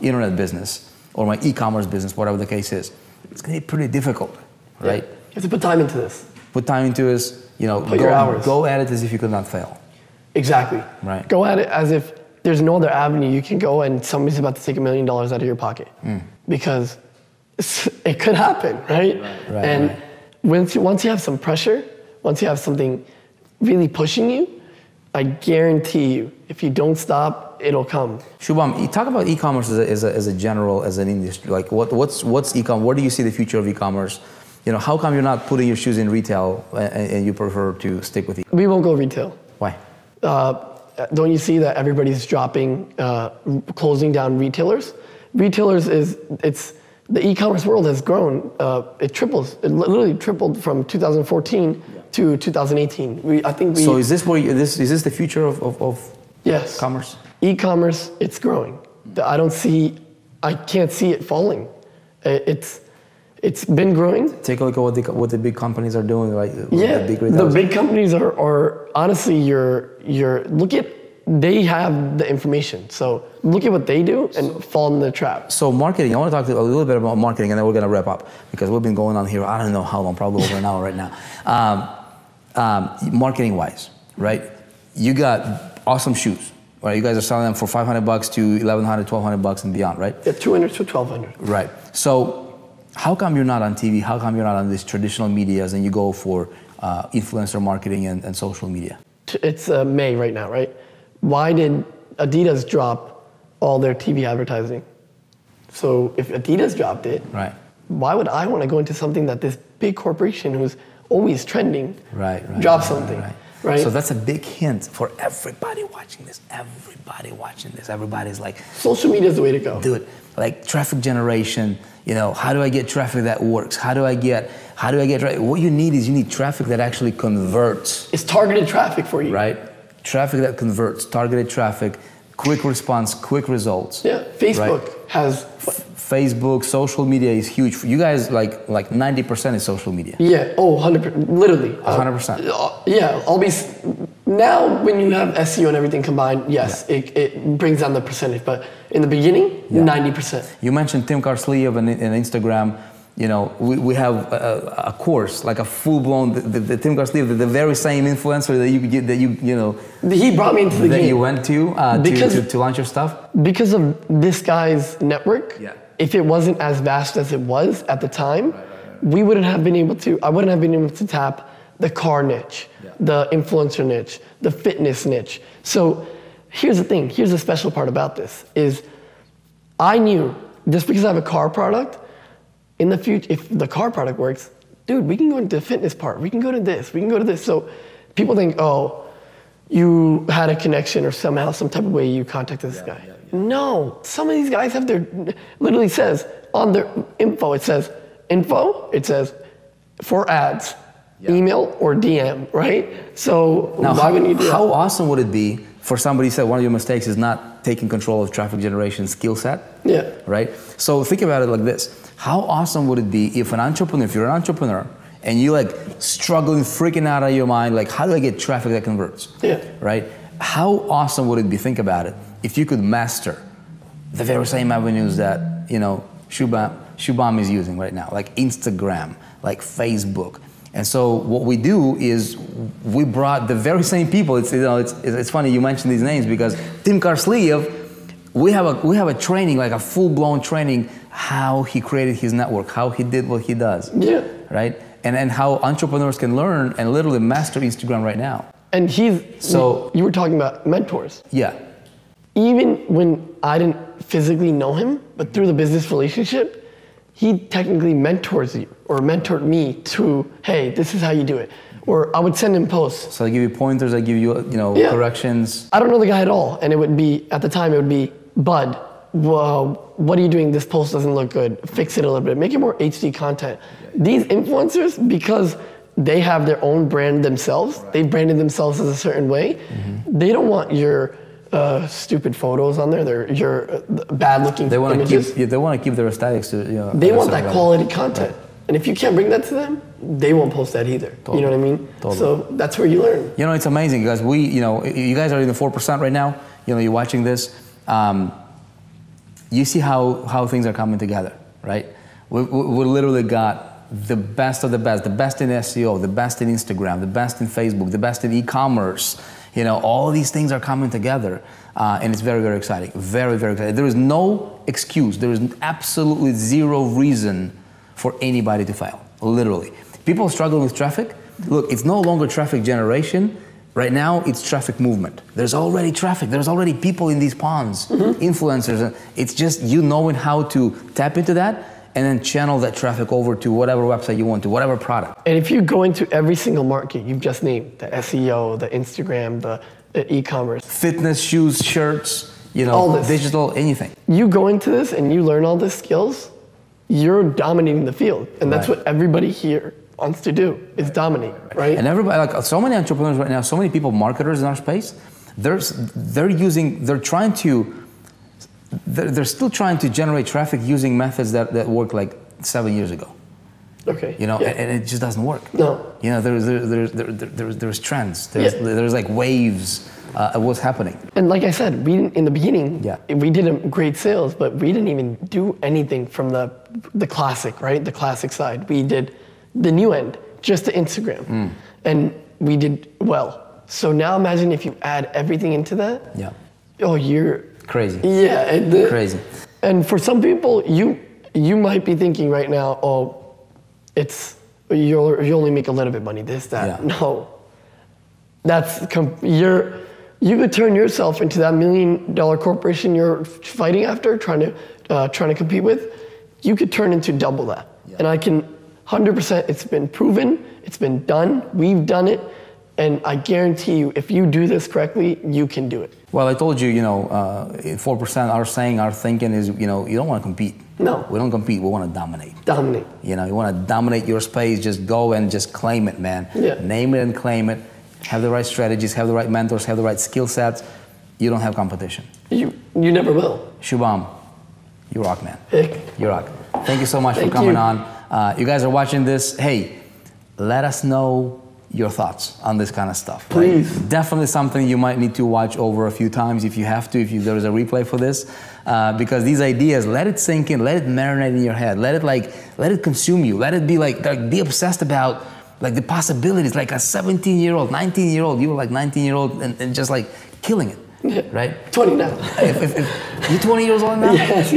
internet business or my e-commerce business, whatever the case is. It's gonna be pretty difficult, right? You have to put time into this. Put time into this, you know, Put your hours. go at it as if you could not fail. Exactly. Right. Go at it as if there's no other avenue you can go and somebody's about to take $1 million out of your pocket. Because it could happen, right? Right, and right. once you have some pressure, once you have something really pushing you, I guarantee you, if you don't stop, it'll come. Shubham, you talk about e-commerce as an industry. Like what's e-commerce? Where do you see the future of e-commerce? You know, how come you're not putting your shoes in retail and you prefer to stick with We won't go retail. Why? Don't you see that everybody's closing down retailers? Retailers the e-commerce world has grown. It triples. It literally tripled from 2014 to 2018. So is this is this the future of yes. commerce? E-commerce, it's growing. I can't see it falling. It's been growing. Take a look at what the big companies are doing, right? Yeah, the big companies are honestly, they have the information. So look at what they do and fall in the trap. So marketing, I want to talk a little bit about marketing and then we're going to wrap up because we've been going on here, I don't know how long, probably over an hour right now. Marketing wise, right? You got awesome shoes, right? You guys are selling them for $500 to $1,100, $1,200 and beyond, right? Yeah, $200 to $1,200. Right. So how come you're not on TV? How come you're not on these traditional medias and you go for influencer marketing and social media? It's May right now, right? Why did Adidas drop all their TV advertising? So if Adidas dropped it, right, why would I want to go into something that this big corporation who's always trending drops something? Right. So that's a big hint for everybody watching this. Everybody's like, social media is the way to go. Do it. Like traffic generation, you know, how do I get traffic that works? How do I get traffic? What you need traffic that actually converts. It's targeted traffic for you. Right? Traffic that converts, targeted traffic, quick response, quick results. Yeah, Facebook has... Facebook, social media is huge. For you guys, like 90% is social media. Yeah, 100%, literally. 100%. Yeah, now when you have SEO and everything combined, yes, it brings down the percentage. But in the beginning, 90%. You mentioned Tim Carsley and Instagram. You know, we have a course, like a full-blown, the Tim Carsley, the very same influencer that you know. He brought me into the game. That you went to launch your stuff? Because of this guy's network, if it wasn't as vast as it was at the time, I wouldn't have been able to tap the car niche, the influencer niche, the fitness niche. So here's the thing, here's the special part about this, is I knew, just because I have a car product, in the future, if the car product works, dude, we can go into the fitness part, we can go to this, we can go to this. So people think, oh, you had a connection or somehow, some type of way you contacted this guy. No, some of these guys have literally says on their info, it says for ads, email or DM, right? So now, why wouldn't you do that? How awesome would it be for somebody who said one of your mistakes is not taking control of traffic generation skill set? Yeah. Right? So think about it like this. How awesome would it be if you're an entrepreneur and you like struggling, freaking out of your mind, like how do I get traffic that converts? Yeah. Right? How awesome would it be, think about it, if you could master the very same avenues that, you know, Shubham is using right now, like Instagram, like Facebook. And so what we do is we brought the very same people. It's funny you mentioned these names because Tim Carsley, we have a training, like a full-blown training, how he created his network, how he did what he does. Yeah. Right? And how entrepreneurs can learn and literally master Instagram right now. And you were talking about mentors. Yeah. Even when I didn't physically know him, but through the business relationship, he technically mentors you or mentored me to, hey, this is how you do it. Or I would send him posts. So I give you pointers, I give you, corrections. I don't know the guy at all. And it would be, at the time, it would be, Bud, what are you doing? This post doesn't look good. Fix it a little bit. Make it more HD content. These influencers, because they have their own brand themselves, they branded themselves as a certain way, they don't want your stupid photos on there. They're your bad-looking images. They want to keep their aesthetics to, They want that quality content. Right. And if you can't bring that to them, they won't post that either. Totally. You know what I mean? Totally. So that's where you learn. You know, it's amazing because you guys are in the 4% right now. You know, you're watching this. You see how things are coming together, right? We literally got the best of the best in SEO, the best in Instagram, the best in Facebook, the best in e-commerce. You know, all these things are coming together, and it's very, very exciting. Very, very exciting. There is no excuse. There is absolutely zero reason for anybody to fail, literally. People struggling with traffic, look, it's no longer traffic generation. Right now, it's traffic movement. There's already traffic. There's already people in these ponds, influencers. It's just you knowing how to tap into that and then channel that traffic over to whatever website you want, to whatever product. And if you go into every single market you've just named, the SEO, the Instagram, the e-commerce. Fitness, shoes, shirts, you know, all this. Digital, anything. You go into this and you learn all these skills, you're dominating the field. And that's what everybody here wants to do, is dominate, right? And everybody, like so many entrepreneurs right now, so many people, marketers in our space, they're still trying to generate traffic using methods that worked like 7 years ago. Okay. You know, and it just doesn't work. No. You know, there's trends. There's like waves of what's happening. And like I said, we didn't, in the beginning, we did great sales, but we didn't even do anything from the classic, right? The classic side. We did the new end, just the Instagram, and we did well. So now imagine if you add everything into that. Yeah. Oh, you're crazy. Yeah. Crazy. And for some people, you might be thinking right now, oh, you only make a little bit of money, this, that. Yeah. No. You could turn yourself into that $1 million corporation you're fighting after, trying to compete with. You could turn into double that. Yeah. And I can 100%, it's been proven, it's been done, we've done it, and I guarantee you, if you do this correctly, you can do it. Well, I told you, 4%, our thinking is, you don't want to compete. No. We don't compete, we want to dominate. Dominate. You want to dominate your space, just go and just claim it, man. Yeah. Name it and claim it. Have the right strategies, have the right mentors, have the right skill sets. You don't have competition. You never will. Shubham, you rock, man. Heck. You rock. Thank you so much for coming on. You guys are watching this. Hey, let us know your thoughts on this kind of stuff. Please. Right? Definitely something you might need to watch over a few times if you have to, there is a replay for this. Because these ideas, let it sink in, let it marinate in your head, let it consume you, let it be be obsessed about the possibilities, like a 17-year-old, 19-year-old, you were like 19-year-old and just killing it, right? 20 now. If you 20 years old now? Yes.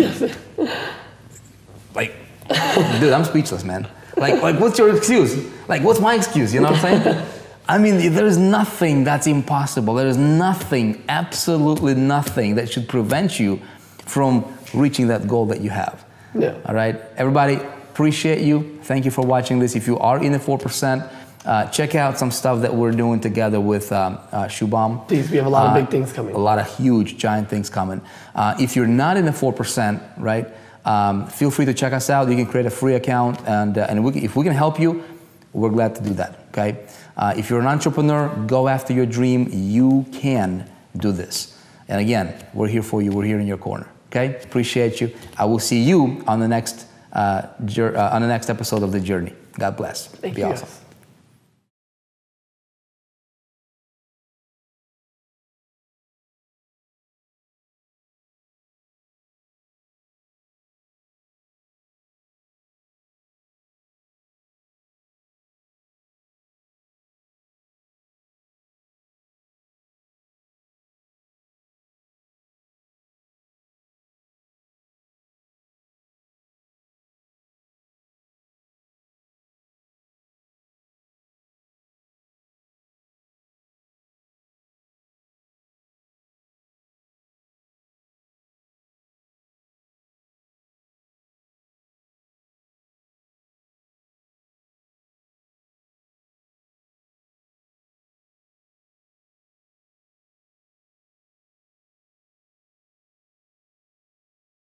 Dude, I'm speechless, man. What's your excuse? What's my excuse? You know what I'm saying? I mean, there is nothing that's impossible. There is nothing, absolutely nothing that should prevent you from reaching that goal that you have. Yeah. All right? Everybody, appreciate you. Thank you for watching this. If you are in the 4%, check out some stuff that we're doing together with Shubham. Please, we have a lot of big things coming. A lot of huge, giant things coming. If you're not in the 4%, right? Feel free to check us out. You can create a free account, and if we can help you, we're glad to do that, okay? If you're an entrepreneur, go after your dream. You can do this. And again, we're here for you. We're here in your corner, okay? Appreciate you. I will see you on the next episode of The Journey. God bless. Thank Be you. awesome.